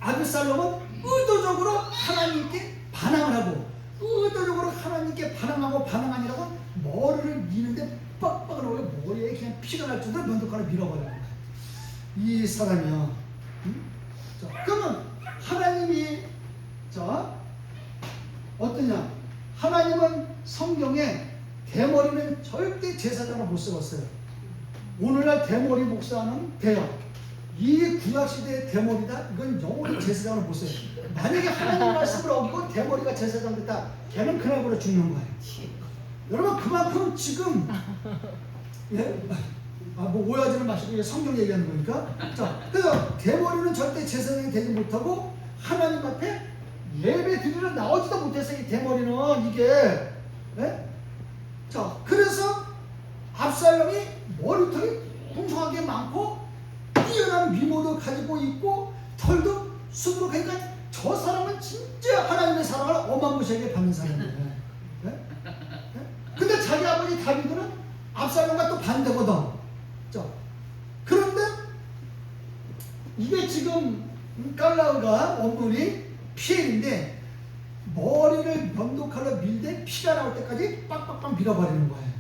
아브살롬은 의도적으로 하나님께 반항을 하고, 의도적으로 하나님께 반항하고 반항하니라고 머리를 미는데 빡빡을 하고 머리에 그냥 피가 날 정도로 면도칼을 밀어버려요. 이 사람이요, 자, 그러면 하나님이 자 어떠냐? 하나님은 성경에 대머리는 절대 제사장을 못 써봤어요. 오늘날 대머리 목사는 돼요. 이 구약시대의 대머리다? 이건 영원히 제사장을 못 써요. 만약에 하나님 말씀을 어기고 대머리가 제사장 됐다, 걔는 그날부터 죽는 거예요. 여러분, 그만큼 지금 예? 뭐 오해하지는 마시고 이게 성경 얘기하는 거니까. 자, 그래서 대머리는 절대 제사장이 되지 못하고 하나님 앞에 예배 드리러 나오지도 못해서 이 대머리는 이게 예? 자, 그래서 압살롬이 머리털이 풍성하게 많고 뛰어난 미모도 가지고 있고 털도 수두룩하니까 저 사람은 진짜 하나님의 사랑을 어마무시하게 받는 사람이에요. 네? 근데 자기 아버지 다윗은 압살롬과 또 반대거든. 자, 그런데 이게 지금 깔라우가 원문이 피엘인데 머리를 면도칼로 밀되 피가 나올 때까지 빡빡빡 밀어버리는 거예요.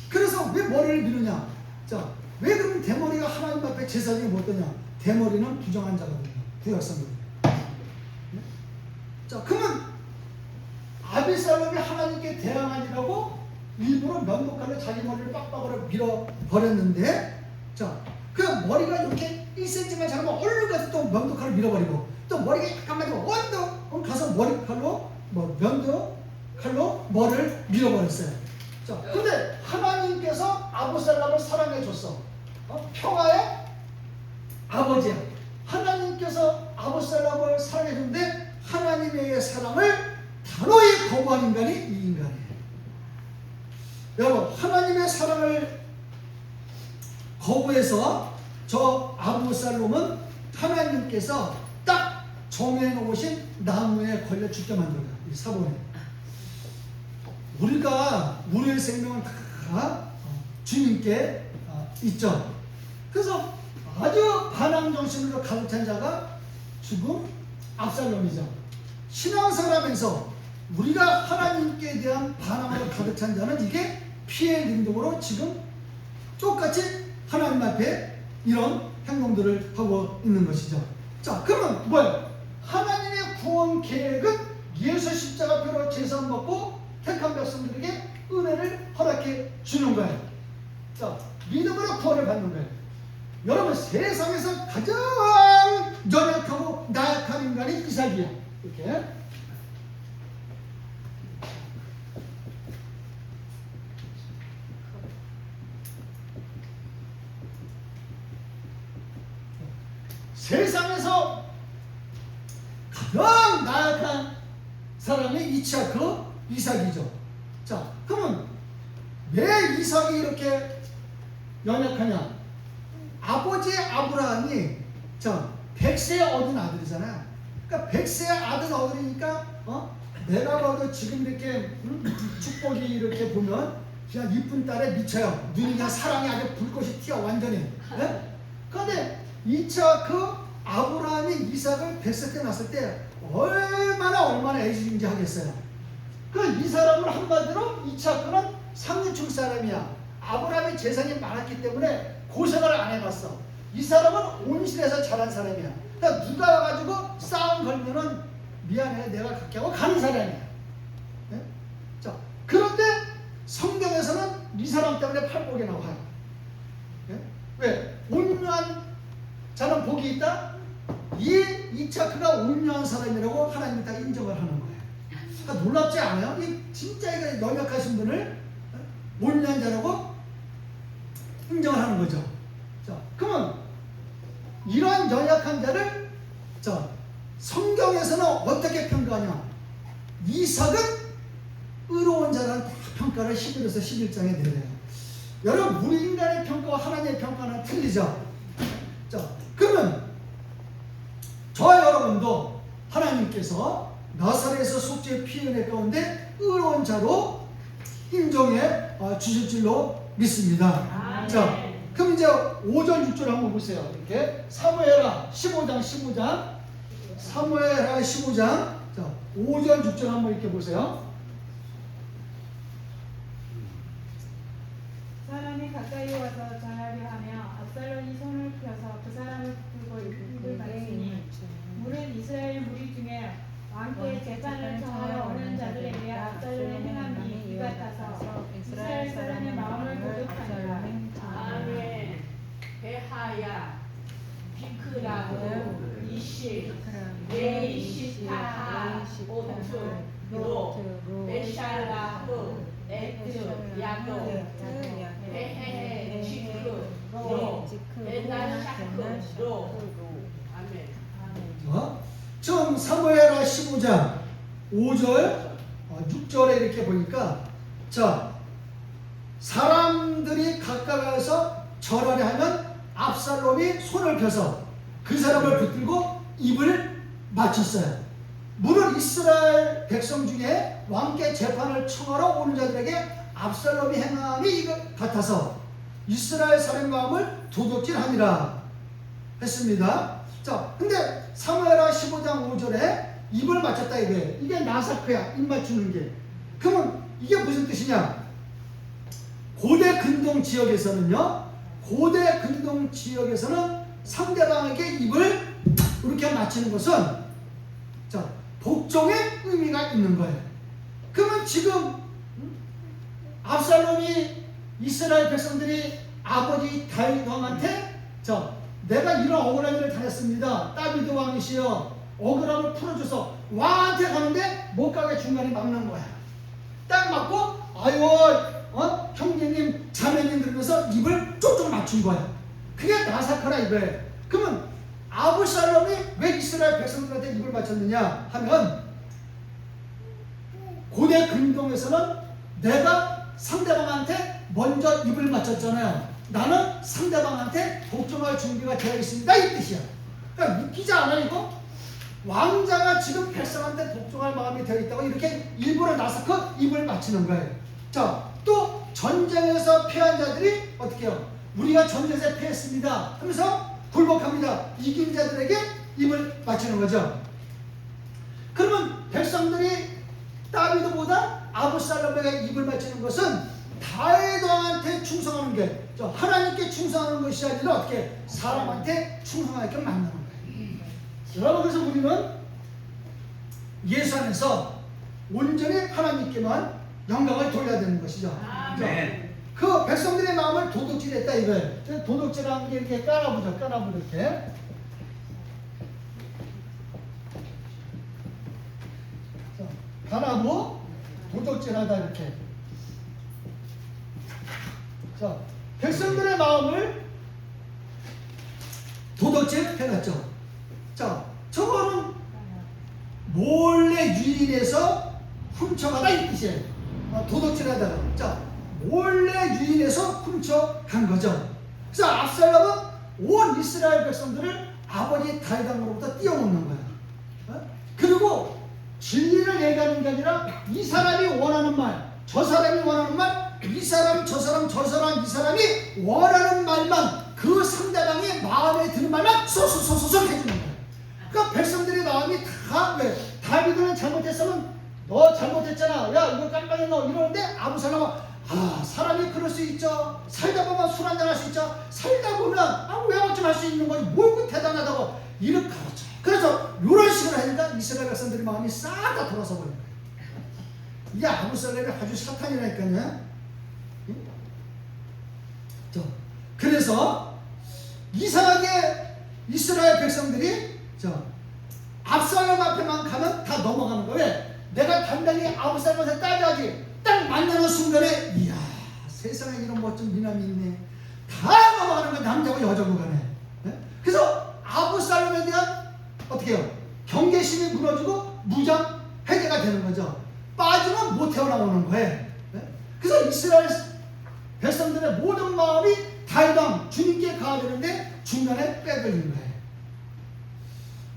그래서 왜 머리를 미느냐? 자, 왜 그럼 대머리가 하나님 앞에 제사장이 못 되냐? 대머리는 부정한 자거든요. 구약성경. 네? 자, 그러면 아비살롬이 하나님께 대항하니라고 일부러 면도칼로 자기 머리를 빡빡으로 밀어버렸는데, 자, 그 머리가 이렇게 1cm만 자르면 얼른 가서 또 면도칼로 밀어버리고, 또 머리가 약간만 더 언더 가서 머리칼로 면도칼로 머리를 밀어버렸어요. 자, 근데 하나님께서 아브살롬을 사랑해 줬어. 평화의 아버지야. 하나님께서 아브살롬을 사랑해 줬는데 하나님의 사랑을 단호히 거부한 인간이 이 인간이에요. 여러분, 하나님의 사랑을 거부해서 저 아브살롬은 하나님께서 딱 정해놓으신 나무에 걸려 죽게 만들어요. 이 사본에. 우리가 우리의 생명은 다 주님께 있죠. 그래서 아주 반항정신으로 가득 찬 자가 죽음 압살롬이죠. 신앙생활하면서 우리가 하나님께 대한 반항으로 가득 찬 자는 이게 피해 행동으로 지금 똑같이 하나님 앞에 이런 행동들을 하고 있는 것이죠. 자, 그러면 뭐예요? 하나님의 구원 계획은 예수 십자가표로 제사 먹고 택한 백성들에게 은혜를 허락해 주는 거예요. 자, 믿음으로 구원을 받는 거예요. 여러분, 세상에서 가장 연약하고 나약한 인간이 이삭이야. 이렇게. 세상에서 가장 나약한 사람이 이츠하크 이삭이죠. 자, 그러면 왜 이삭이 이렇게 연약하냐? 아버지 아브라함이 자 100세에 얻은 아들이잖아요. 그러니까 100세에 얻은 아들이니까 내가 봐도 지금 이렇게 축복이 이렇게 보면 그냥 이쁜 딸에 미쳐요. 눈이 그냥 사랑이 아주 불꽃이 튀어 완전히. 네? 그런데 이츠하크 아브라함이 이삭을 100세 때 낳았을 때 얼마나 애지중지 하겠어요. 그 이 사람은 한마디로 이츠하크는 상류층 사람이야. 아브라함의 재산이 많았기 때문에 고생을 안 해봤어. 이 사람은 온실에서 자란 사람이야. 그러니까 누가 와가지고 싸움 걸면은 미안해 내가 갈게 하고 가는 사람이야. 네? 자, 그런데 성경에서는 이 사람 때문에 팔복이 나와요. 네? 왜? 온유한 자는 복이 있다? 이 이츠하크가 온유한 사람이라고 하나님이 다 인정을 하는 거예요. 그러니까 놀랍지 않아요? 이 진짜 이거 연약하신 분을 온유한 자라고 인정을 하는 거죠. 자, 그러면 이러한 연약한 자를 자 성경에서는 어떻게 평가하냐? 이삭은 의로운 자라는 다 평가를 11에서 11장에 내려요. 여러분, 우리 인간의 평가와 하나님의 평가는 틀리죠. 자, 그러면 저와 여러분도 하나님께서 나사렛에서 속죄의 피 은혜 가운데 의로운 자로 인정해 주실 줄로 믿습니다. 자, 그럼 이제 5절 6절 한번 보세요. 이렇게 사무엘하 15장 사무엘하 15장 자 5절 6절 한번 이렇게 보세요. 사람이 가까이 와서 전하려 하며 압살롬이 손을 펴서 그 사람을 붙들고 입을 맞추니 물은 이스라엘 무리 중에 왕께 재판을 청하러 오는 자들에 대해 압살롬의 행함이 이 같아서 이스라엘 사람의 마음을 도둑하니라. 아멘. 베하야, 비크라고, 이시, 레이시타하, 오트, 로, 메샬라흐, 에트, 야도, 베헤헤, 지크, 로, 에나샤크, 로. 아멘. 지금 사무엘하 15장 5절 6절에 이렇게 보니까 자 사람들이 가까이서 절하려 하면 압살롬이 손을 펴서 그 사람을 붙들고 입을 맞췄어요. 물론 이스라엘 백성 중에 왕께 재판을 청하러 오는 자들에게 압살롬이 행함이 이것 같아서 이스라엘 사람의 마음을 도둑질하니라 했습니다. 자, 근데 사무엘하 15장 5절에 입을 맞췄다 이거예요. 이게 나사크야, 입 맞추는 게. 그러면 이게 무슨 뜻이냐? 고대 근동 지역에서는요, 고대 근동 지역에서는 상대방에게 입을 이렇게 맞추는 것은 자, 복종의 의미가 있는 거예요. 그러면 지금 압살롬이 이스라엘 백성들이 아버지 다윗 왕한테 자, 내가 이런 억울한 일을 당했습니다. 다비드 왕이시여 억울함을 풀어줘서 왕한테 가는데 못 가게 중간에 막는 거야. 딱 막고 아유 형제님 자매님 그러면서 입을 쪽쪽 맞춘 거야. 그게 나사카라 이거예요. 그러면 아브살롬이 왜 이스라엘 백성들한테 입을 맞췄느냐 하면 고대 근동에서는 내가 상대방한테 먼저 입을 맞췄잖아요. 나는 상대방한테 복종할 준비가 되어 있습니다 이 뜻이야. 그러니까 믿기지 않아 이거? 왕자가 지금 백성한테 복종할 마음이 되어 있다고 이렇게 일부러 나서서 입을 맞추는 거예요. 자, 또 전쟁에서 패한 자들이 어떻게 해요? 우리가 전쟁에서 패했습니다 하면서 굴복합니다. 이긴 자들에게 입을 맞추는 거죠. 그러면 백성들이 다비드보다 아브살롬에게 입을 맞추는 것은 다윗 왕한테 충성하는 게 하나님께 충성하는 것이 아니라 어떻게 사람한테 충성하게 만드는 거예요. 여러분, 그래서 우리는 예수 안에서 온전히 하나님께만 영광을 돌려야 되는 것이죠. 아멘. 그 백성들의 마음을 도둑질했다 이거예요. 도둑질하는 게 이렇게 까나보죠. 까나보 이렇게. 까나보 도둑질하다 이렇게. 자, 백성들의 마음을 도둑질 해놨죠. 자, 저거는 몰래 유인해서 훔쳐가다 이 뜻이에요. 도둑질하다가. 자, 몰래 유인해서 훔쳐간 거죠. 그래서 압살롬은 온 이스라엘 백성들을 아버지 다윗 왕으로부터 띄워놓는 거야. 그리고 진리를 얘기하는 게 아니라 이 사람이 원하는 말, 저 사람이 원하는 말, 이 사람, 저 사람, 저 사람, 이 사람이 원하는 말만, 그 상대방의 마음에 드는 말만 쏙쏙쏙쏙 해주는 거예요. 그러니까 백성들의 마음이 다 왜? 다윗은 잘못했으면 너 잘못했잖아. 야 이거 깜빡이 너 이러는데 아브살롬은 사람이 그럴 수 있죠. 살다 보면 술 한잔 할 수 있죠. 살다 보면 외박좀 할 수 있는 거지. 뭘 대단하다고 이렇게 가르쳐. 그래서 이런 식으로 하니까 이스라엘 백성들의 마음이 싹 다 돌아서 버린 거예요. 이게 아브살롬이 아주 사탄이라니까요. 그래서 이상하게 이스라엘 백성들이 압살롬 앞에만 가면 다 넘어가는 거예요. 왜? 내가 단단히 압살롬한테 따져야지. 딱 만나는 순간에 이야 세상에 이런 멋진 미남이 있네. 다 넘어가는 거야. 남자고 여자고 간에. 그래서 압살롬에 대한 어떻게 해요? 경계심이 무너지고 무장 해제가 되는 거죠. 빠지면 못 태어나오는 거예요. 그래서 이스라엘 백성들의 모든 마음이 다윗 왕 주님께 가야 되는데 중간에 빼돌린 거예요.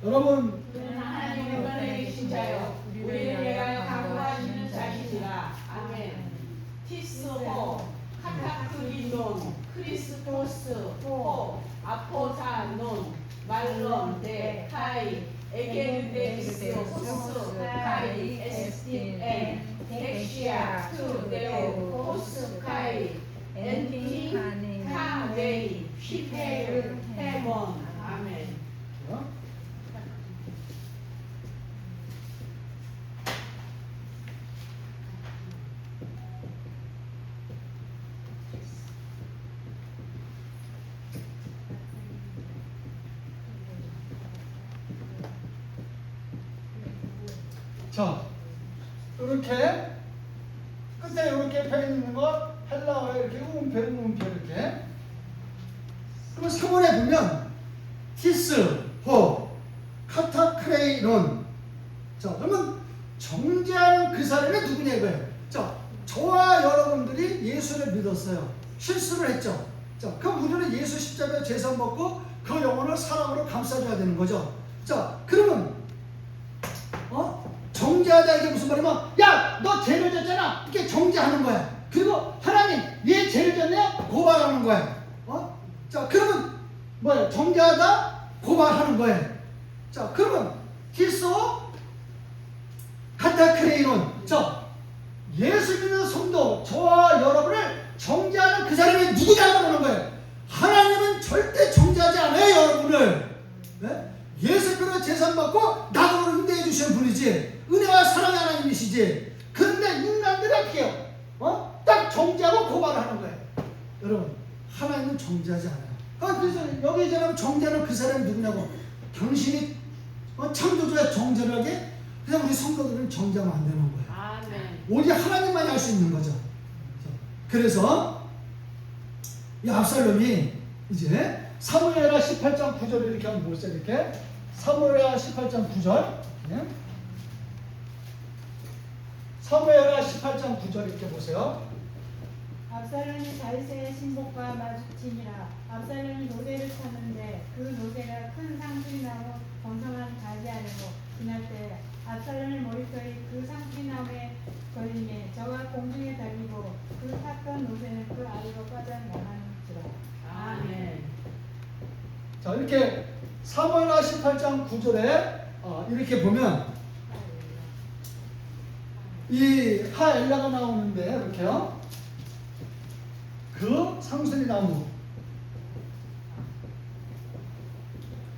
여러분, 하나님의 은혜에 계신 자여, 우리를 위하여 강구하시는 자이시라. 아멘. 티스호, 카타크리논, 크리스토스, 호, 아포타논, 말론, 데, 카이, 에게르데스, 호스, 카이, 에스틴, 엔, 덱시아, 투, 데오, 호스, 카이, 엔티 카네이 시페르 헤본 아멘. 어? 자, 이렇게 끝에 이렇게 펴 있는 거 헬라어에 이렇게 음표 이렇게. 그러면 서문에 보면 티스, 호, 카타크레이론. 자, 그러면 정죄하는 그 사람이 누구냐 이거예요. 자, 저와 여러분들이 예수를 믿었어요. 실수를 했죠. 자, 그럼 우리는 예수 십자가에 제사 먹고 그 영혼을 사랑으로 감싸줘야 되는 거죠. 자, 그러면 정죄하다 이게 무슨 말이면 야, 너 죄를 졌잖아. 이렇게 정죄하는 거야. 그리고 하나님 얘 죄를 졌네? 고발하는 거야. 자, 그러면 뭐예요? 정죄하다 고발하는 거예요. 자, 그러면 티소 카타크레이론. 자, 예수 믿는 성도 저와 여러분을 정죄하는 그 사람이 누구냐고 그러는 거예요. 하나님은 절대 정죄하지 않아요, 여러분을. 네? 예수 그리스도 제사 받고 나도 응대해 주시는 분이지. 은혜와 사랑의 하나님이시지. 그런데 인간들이 어떻게 해요? 딱 정죄하고 고발하는 거예요. 여러분, 하나님은 정죄하지 않아요. 그래서 여기 이제 정죄하는 그 사람이 누구냐고. 당신이 창조주가 정죄를 하게 그냥 우리 성도들은 정죄하면 안 되는 거예요. 아멘. 오직 하나님만이 할 수 있는 거죠. 그래서 이 압살롬이 이제 사무엘하 18장 9절을 이렇게 한번 보세요. 이렇게 사무엘하 18장 9절. 사무엘하 18장 9절 이렇게 보세요. 압살롬이 다윗의 신복과 마주치니라. 압살롬이 노새를 탔는데 그 노새가 큰 상수리나무 번성한 가지 아래로 지날 때 압살롬의 머리털이 그 상수리나무에 걸리니 저가 공중에 달리고 그 탔던 노새는 그 아래로 빠져나가는지라. 아멘. 자, 이렇게 사무엘하 18장 9절에 이렇게 보면 이 하엘라가 나오는데 이렇게요. 그 상수리 나무.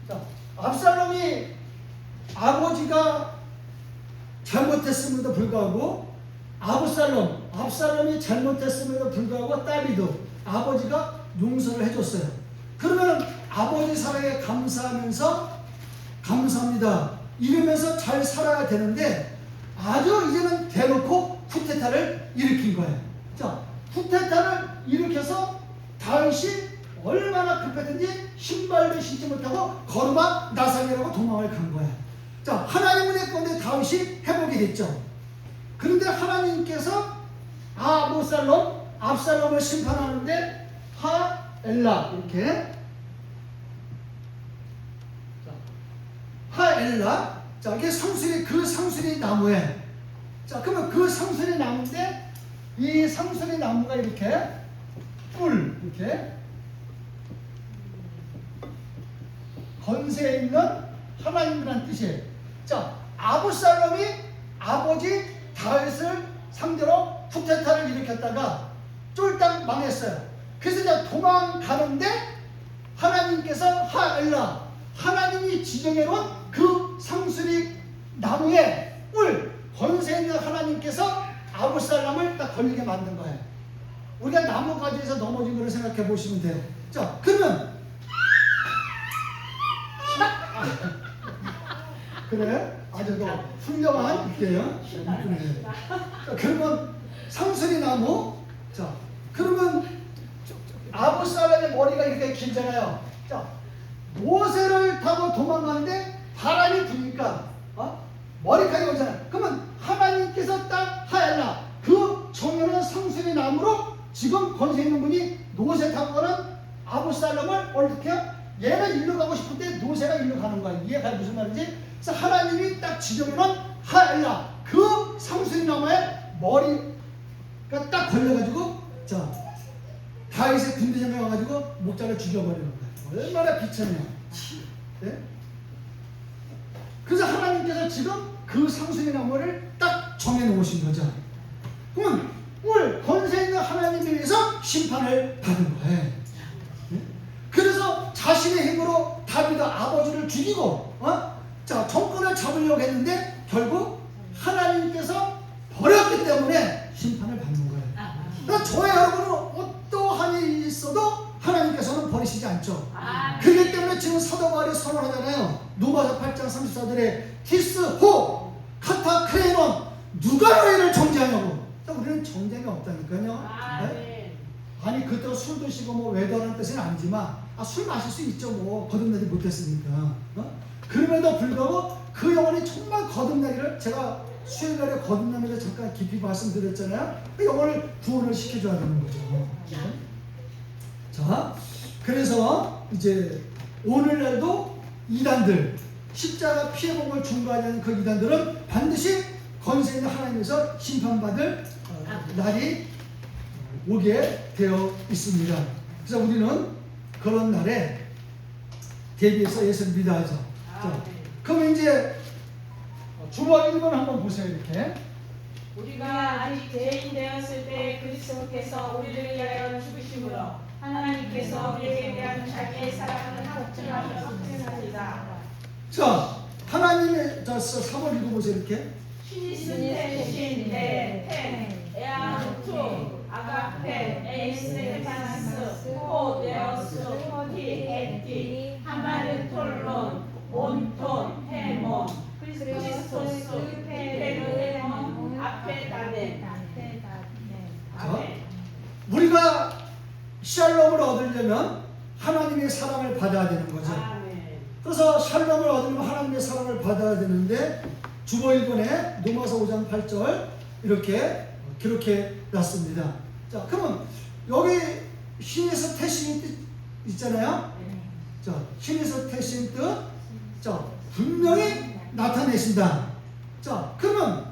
자, 압살롬이 아버지가 잘못했음에도 불구하고 압살롬이 잘못했음에도 불구하고 다비드 아버지가 용서를 해줬어요. 그러면 아버지 사랑에 감사하면서 감사합니다 이러면서 잘 살아야 되는데 아주 이제는 대놓고 쿠데타를 일으킨 거예요. 자, 쿠데타를 일으켜서 다윗이 얼마나 급했든지 신발도 신지 못하고 걸어봐 나사렛이라고 도망을 간 거예요. 자, 하나님 은혜 가운데 다윗이 회복이 됐죠. 그런데 하나님께서 압살롬을 심판하는데 하엘라 이렇게 하엘라. 자, 이게 그 상수리 나무에. 자, 그러면 그 상수리 나무인데 이 상수리 나무가 이렇게 이렇게 건세에 있는 하나님이라는 뜻이에요. 자, 압살롬이 아버지 다윗을 상대로 쿠데타를 일으켰다가 쫄딱 망했어요. 그래서 이제 도망가는데 하나님께서 하엘라 하나님이 지정해놓은 그 상수리 나무에 권세 있는 하나님께서 압살롬을 딱 걸리게 만든 거예요. 우리가 나무가지에서 넘어진 거를 생각해 보시면 돼요. 자, 그러면 그래? 아주 너 훌륭한 이게요. 그래. 자, 그러면 상수리 나무. 자, 그러면 압살롬의 머리가 이렇게 길잖아요. 자, 모세를 타고 도망가는데 바람이 부니까 머리카락이 오잖아요. 그러면 하나님께서 딱 하엘라 그 정연한 상수리 나무로 지금 권세 있는 분이 노새 타고 가는 압살롬을 어떻게 얘가 일로 가고 싶은데 노새가 일로 가는 거야. 이해가 무슨 말인지? 그래서 하나님이 딱 지정해놓은 하엘라 그 상수리 나무에 머리가 딱 걸려가지고 자 다윗의 군대장에 와가지고 목자를 죽여버리는 거야. 얼마나 비참해요. 네? 그래서 하나님께서 지금 그 상수리 나무를 딱 정해놓으신 거죠. 그러면 권세 있는 하나님에 의해서 심판을 받은 거예요. 네? 그래서 자신의 힘으로 다윗 아버지를 죽이고 자 정권을 잡으려고 했는데 결국 하나님께서 버렸기 때문에 심판을 받는 거예요. 그러니까 저와 여러분은 어떠한 일이 있어도 하나님께서는 버리시지 않죠. 그렇기 때문에 지금 사도 바울이 선언하잖아요. 로마서 8장 34절에 티스 호 카타 크레논 누가 너희를 정죄하냐고. 우리는 정죄가 없다니까요. 네? 아니 그때 술 드시고 뭐 외도하는 뜻은 아니지만 술 마실 수 있죠. 뭐 거듭나지 못했으니까. 그럼에도 불구하고 그 영혼이 정말 거듭나기를 제가 수요일날에 거듭나면서 잠깐 깊이 말씀드렸잖아요. 그 영혼을 구원을 시켜줘야 되는 거죠. 자, 그래서 이제 오늘날도 이단들 십자가 피해본 걸 중과하지 않은 그 이단들은 반드시 권세 있는 하나님에서 심판받을 날이 오게 되어 있습니다. 그래서 우리는 그런 날에 대비해서 예수를 믿어야죠. 자, 그럼 이제 주보 1번 한번 보세요. 이렇게 우리가 아직 죄인 되었을 때 그리스도께서 우리를 위하여 죽으심으로 하나님께서 우리에게 대한 자기의 사랑을 확증하셨습니다. 자 하나님의 자 3번 읽어보세요. 이렇게 신이스테신 에아투 아가페 에이스테파나스 호데오스 호디 에티 하마르톨론 온톤 헤몬 크리스토스 페르헤몬 아페다네. 우리가 샬롬을 얻으려면 하나님의 사랑을 받아야 되는 거죠. 그래서 샬롬을 얻으려면 하나님의 사랑을 받아야 되는데 주보 1번에 로마서 5장 8절 이렇게 기록해 놨습니다. 자, 그러면 여기 신에서 태신 뜻 있잖아요. 자, 신에서 태신 뜻, 자, 분명히 나타내신다. 자, 그러면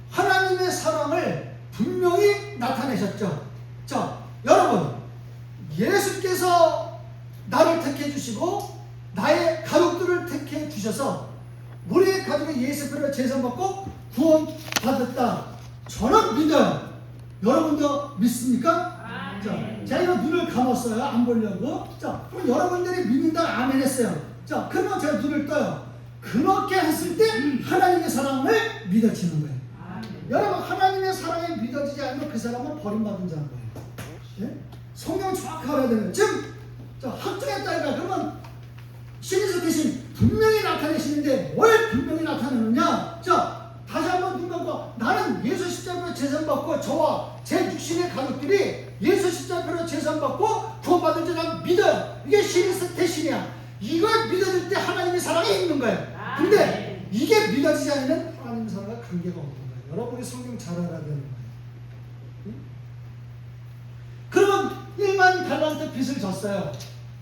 하나님의 사랑을 분명히 나타내셨죠. 자, 여러분, 예수께서 나를 택해 주시고 나의 가족들을 택해 주셔서 우리의 가족이 예수께로 제선받고 구원받았다. 저는 믿어요. 여러분도 믿습니까? 자, 제가 이거 눈을 감았어요. 안 보려고. 자, 그럼 여러분들이 믿는다 아멘 했어요. 자, 그러면 제가 눈을 떠요. 그렇게 했을 때 하나님의 사랑을 믿어지는 거예요. 여러분, 하나님의 사랑이 믿어지지 않으면 그 사람은 버림받은 자인 거예요. 네? 성경 정확히 알아야 되는 거예요. 지금 합정했다 이까 그러면 신에서 계신 분명히 나타내시는데 뭘 분명히 나타내느냐? 자, 다시 한번 눈 감고 나는 예수 십자가로 제선받고 저와 제 육신의 가족들이 예수 십자가로 제선받고 구원받을 줄 난 믿어요. 이게 신에서 대신이야. 이걸 믿어질 때 하나님의 사랑이 있는 거예요. 근데 이게 믿어지지 않으면 하나님의 사랑과 관계가 없는 거예요. 여러분이 성경 잘 알아야 되는 거예요. 응? 그러면 1만 달란트 빚을 졌어요.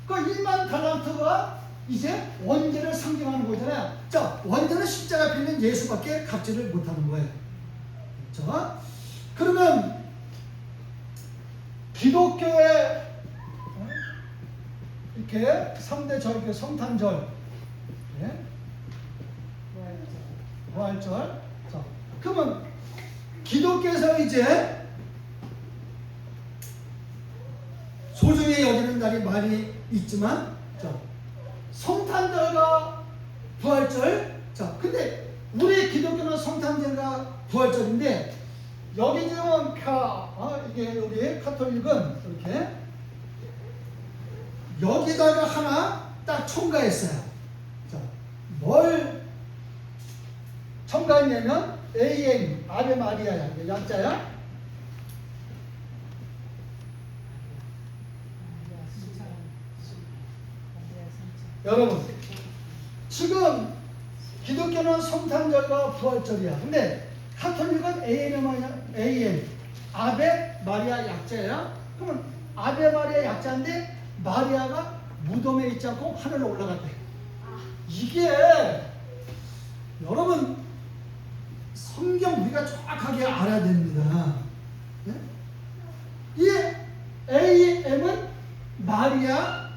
그 1만 달란트가 이제 원죄를 상징하는 거잖아요. 자, 원죄는 십자가 빌린 예수밖에 갚지를 못하는 거예요. 자, 그러면 기독교의 이렇게 3대 절교 성탄절, 예? 부활절. 자, 그러면 기독교에서 이제 소중히 여기는 날이 많이 있지만, 자, 성탄절과 부활절. 자, 근데 우리 기독교는 성탄절과 부활절인데 여기 지금 이게 우리 카톨릭은 이렇게 여기다가 하나 딱 첨가했어요. 자, 뭘 첨가했냐면 AM 아베 마리아야. 약자야. 여러분, 지금 기독교는 성탄절과 부활절이야. 근데 카톨릭은 AM 아베 마리아 약자야. 그러면 아베 마리아 약자인데 마리아가 무덤에 있지 않고 하늘로 올라갔대. 이게 여러분 성경 우리가 정확하게 알아야 됩니다. 네? 이 AM은 마리아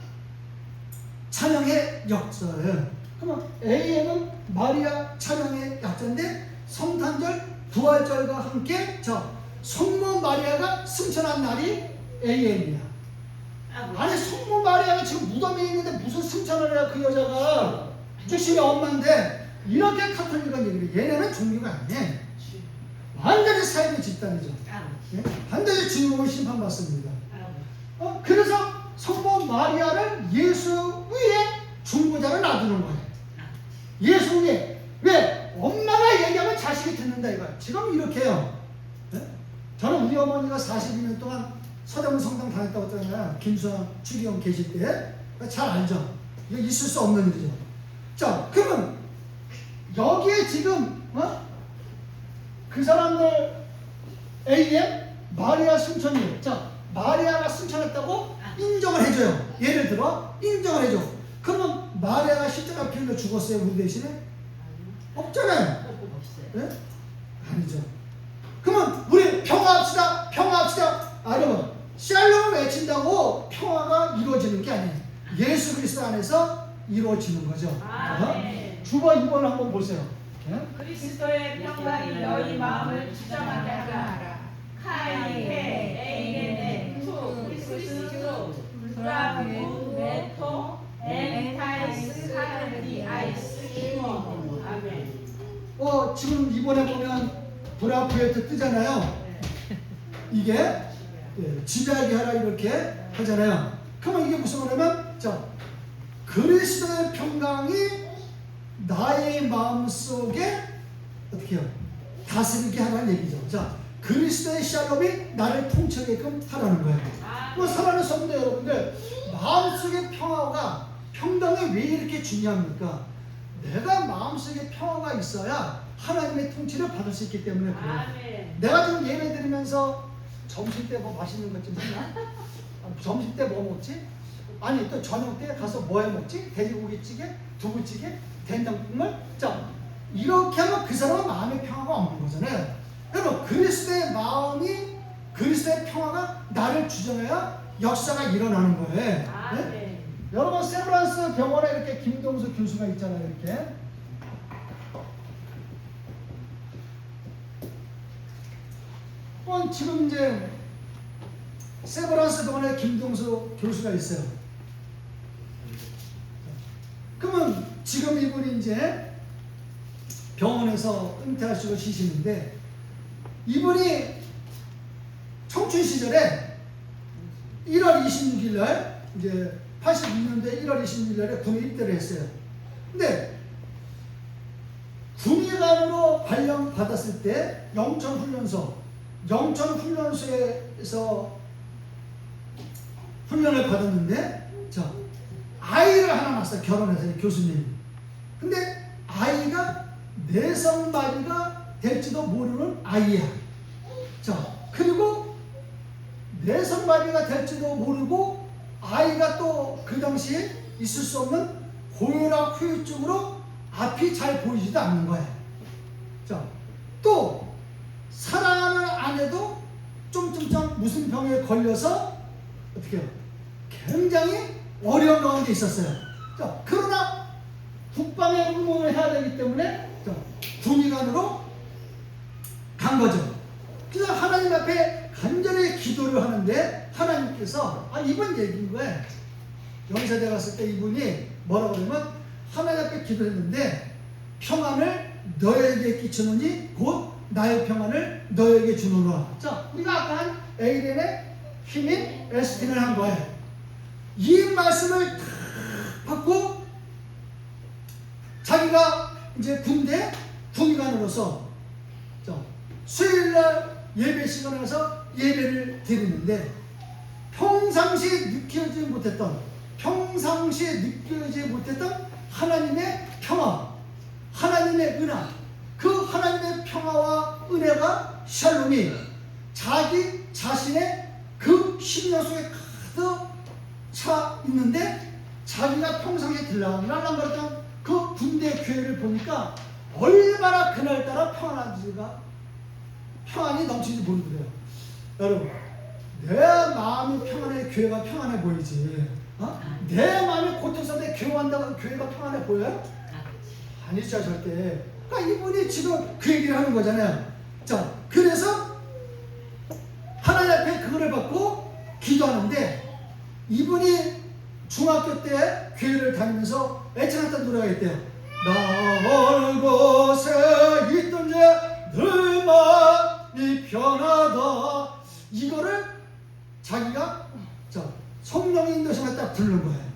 찬양의 약자예요. 그러면 AM은 마리아 찬양의 약자인데 성탄절 부활절과 함께 성모 마리아가 승천한 날이 AM이야. 아니 성모 마리아가 지금 무덤에 있는데 무슨 승천을 해야 그 여자가 주신의 엄마인데 이렇게 카톨릭한 얘기를 얘네는 종교가 아니에요. 완전히 사이비 집단이죠. 예? 반드시 주님을 심판받습니다. 그래서 성모 마리아를 예수 위에 중보자를 놔두는 거예요. 예수 위에. 왜? 엄마가 얘기하면 자식이 듣는다 이거야. 지금 이렇게 해요. 예? 저는 우리 어머니가 42년 동안 서대문 성당 다녔다고 했잖아요. 김수환 추기경 계실 때. 잘 알죠. 이거 있을 수 없는 일이죠. 자, 그러면 여기에 지금 그 사람들 AM 마리아 승천이에요. 자, 마리아가 승천했다고 인정을 해줘요. 예를 들어 인정을 해줘. 그러면 마리아가 십자가 피울려 죽었어요 우리 대신에? 없잖아요. 네? 아니죠. 그러면 우리 평화합시다. 평화합시다. 여러분 샬롬을 외친다고 평화가 이루어지는 게 아니에요. 예수 그리스도 안에서 이루어지는 거죠. 주보 2번 한번 보세요. 네? 그리스도의 평강이 너희 마음을 지정하게 하라. 카이헤 에이레네 투 크리스투 브라브 메토 엔타이스 카르디아이스 히모. 아멘. 지금 이번에 보면 브라프에트 뜨잖아요. 이게 지배하게 하라 이렇게 하잖아요. 그러면 이게 무슨 말이냐면 자, 그리스도의 평강이 나의 마음속에 어떻게 해요? 다스리게 하라는 얘기죠. 자, 그리스도의 샬롬이 나를 통치하게끔 하라는 거예요. 사랑하는 성도 여러분들, 마음속의 평화가 평강이 왜 이렇게 중요합니까? 내가 마음속에 평화가 있어야 하나님의 통치를 받을 수 있기 때문에 그래요. 내가 지금 예배 드리면서 점심 때 뭐 맛있는 것 좀 했나? 점심 때 뭐 먹지? 아니 또 저녁 때 가서 뭐 해 먹지? 돼지고기찌개? 두부찌개? 된장국물? 자, 이렇게 하면 그 사람은 마음의 평화가 없는 거잖아요. 여러분 그리스도의 마음이 그리스도의 평화가 나를 주장해야 역사가 일어나는 거예요. 네? 여러분 세브란스 병원에 이렇게 김동수 교수가 있잖아요. 이렇게 지금 이제 세브란스 병원에 김동수 교수가 있어요. 그러면 지금 이분이 이제 병원에서 은퇴하시고 쉬시는데 이분이 청춘 시절에 1월 26일 날 이제 82년도에 1월 26일 날에 군에 입대를 했어요. 근데 군의관으로 발령 받았을 때 영천훈련소에서 훈련을 받았는데 자, 아이를 하나 낳았어요. 결혼해서 교수님이. 근데 아이가 내성마비가 될지도 모르는 아이야. 자, 그리고 내성마비가 될지도 모르고 아이가 또 그 당시에 있을 수 없는 고혈압 후유증으로 앞이 잘 보이지도 않는 거야. 자, 또 사랑하는 아내도 쫌쫌쫌 무슨 병에 걸려서 어떻게 해요? 굉장히 어려운 가운데 있었어요. 자, 그러나 국방의 의무를 해야 되기 때문에 군의관으로 간 거죠. 그래서 하나님 앞에 간절히 기도를 하는데 하나님께서 이번 얘기인 거예요. 영사대 갔을 때 이분이 뭐라고 그러면 하나님 앞에 기도했는데 평안을 너에게 끼치노니 곧 나의 평안을 너에게 주노라. 자, 우리가 아까 한 에이렌의 힘인 에스틴을 한 거예요. 이 말씀을 다 받고 자기가 이제 군대 군의관으로서 수요일날 예배 시간에 가서 예배를 드리는데 평상시에 느껴지지 못했던 하나님의 평화, 하나님의 은하, 그 하나님의 평화와 은혜가 샬롬이 자기 자신의 그 심령 속에 가득 차 있는데 자기가 평상시에 들락날락거렸던 그 군대 교회를 보니까 얼마나 그날따라 평안이 넘치는지 모르더래요. 여러분, 내 마음이 평안해 교회가 평안해 보이지. 내 마음이 고통스러운데 교회가 평안해 보여요? 아니죠, 절대. 그러니까 이분이 지금 그 얘기를 하는 거잖아요. 자, 그래서 기도하는데 이분이 중학교 때 교회를 다니면서 애창했던 노래가 있대요. 나올 곳에 있던 자들 마음이 편하다. 이거를 자기가 성령의 인도심을 딱 부르는 거예요.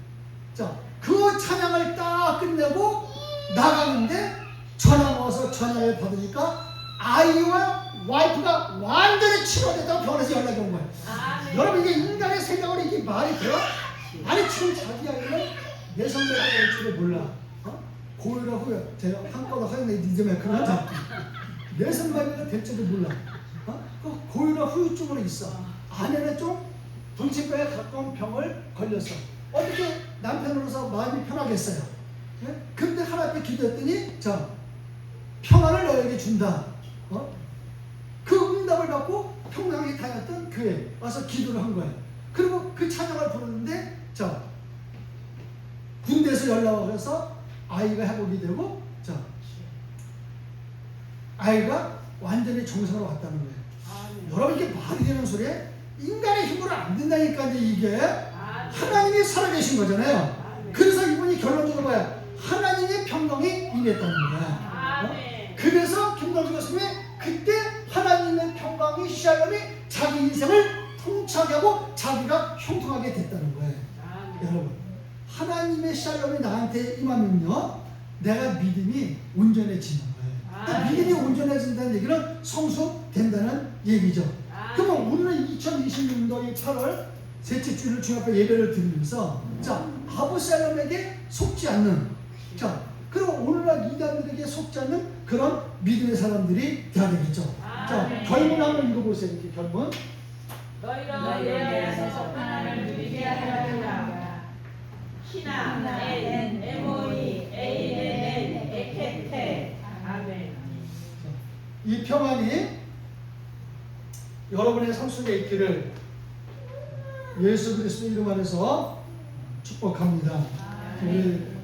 그 찬양을 딱 끝내고 나가는데 전화가 와서 전화를 받으니까 아이와 와이프가 완전히 치료됐다고 병원에서 연락이 온 거예요. 여러분 이게 인간의 생각으로 이게 말이 돼요? 아니 지금 자기 아이는 내성매가 될 줄을 몰라. 고혈압 제가 한꺼번에 하였네 니즘에 그러자 내성매가 될 줄을 몰라. 고혈압 후유증으로 있어. 아내는 좀 불치병에 가까운 병을 걸렸어. 어떻게 남편으로서 마음이 편하겠어요? 근데 하나님께 기도했더니 평안을 너에게 준다. 그 응답을 받고 평양에 다녔던 교회에 와서 기도를 한 거예요. 그리고 그 찬양을 부르는데 군대에서 연락 와서 아이가 회복이 되고 아이가 완전히 정상으로 왔다는 거예요. 여러분 이게 말이 되는 소리에 인간의 힘으로 안 된다니까. 이게 하나님이 살아계신 거잖아요. 그래서 이분이 결론적으로 뭐야? 하나님의 평강이 임했다는 거야. 그래서 김동주 교수님이 그때 하나님의 평강이 샬롬이 자기 인생을 통치하게 하고 자기가 형통하게 됐다는 거예요. 여러분 하나님의 샬롬이 나한테 임하면요 내가 믿음이 온전해지는 거예요. 그러니까 믿음이 온전해진다는 얘기는 성숙된다는 얘기죠. 그러면 오늘은 2026년도 8월 셋째 주일 주 앞에 예배를 드리면서 아부살롬에게 속지 않는 그리고 오늘날 이단들에게 속지 않는 그런 믿음의 사람들이 돼야 되겠죠. 결문 한번 읽어보세요. 이렇게 결문. 너희로 속편함을 누리게 하려니와 키나 엔 에모이 에이네넨 에케테. 아멘. 이 평안이 여러분의 삶 속에 있기를 예수 그리스도 이름 안에서 축복합니다. 우리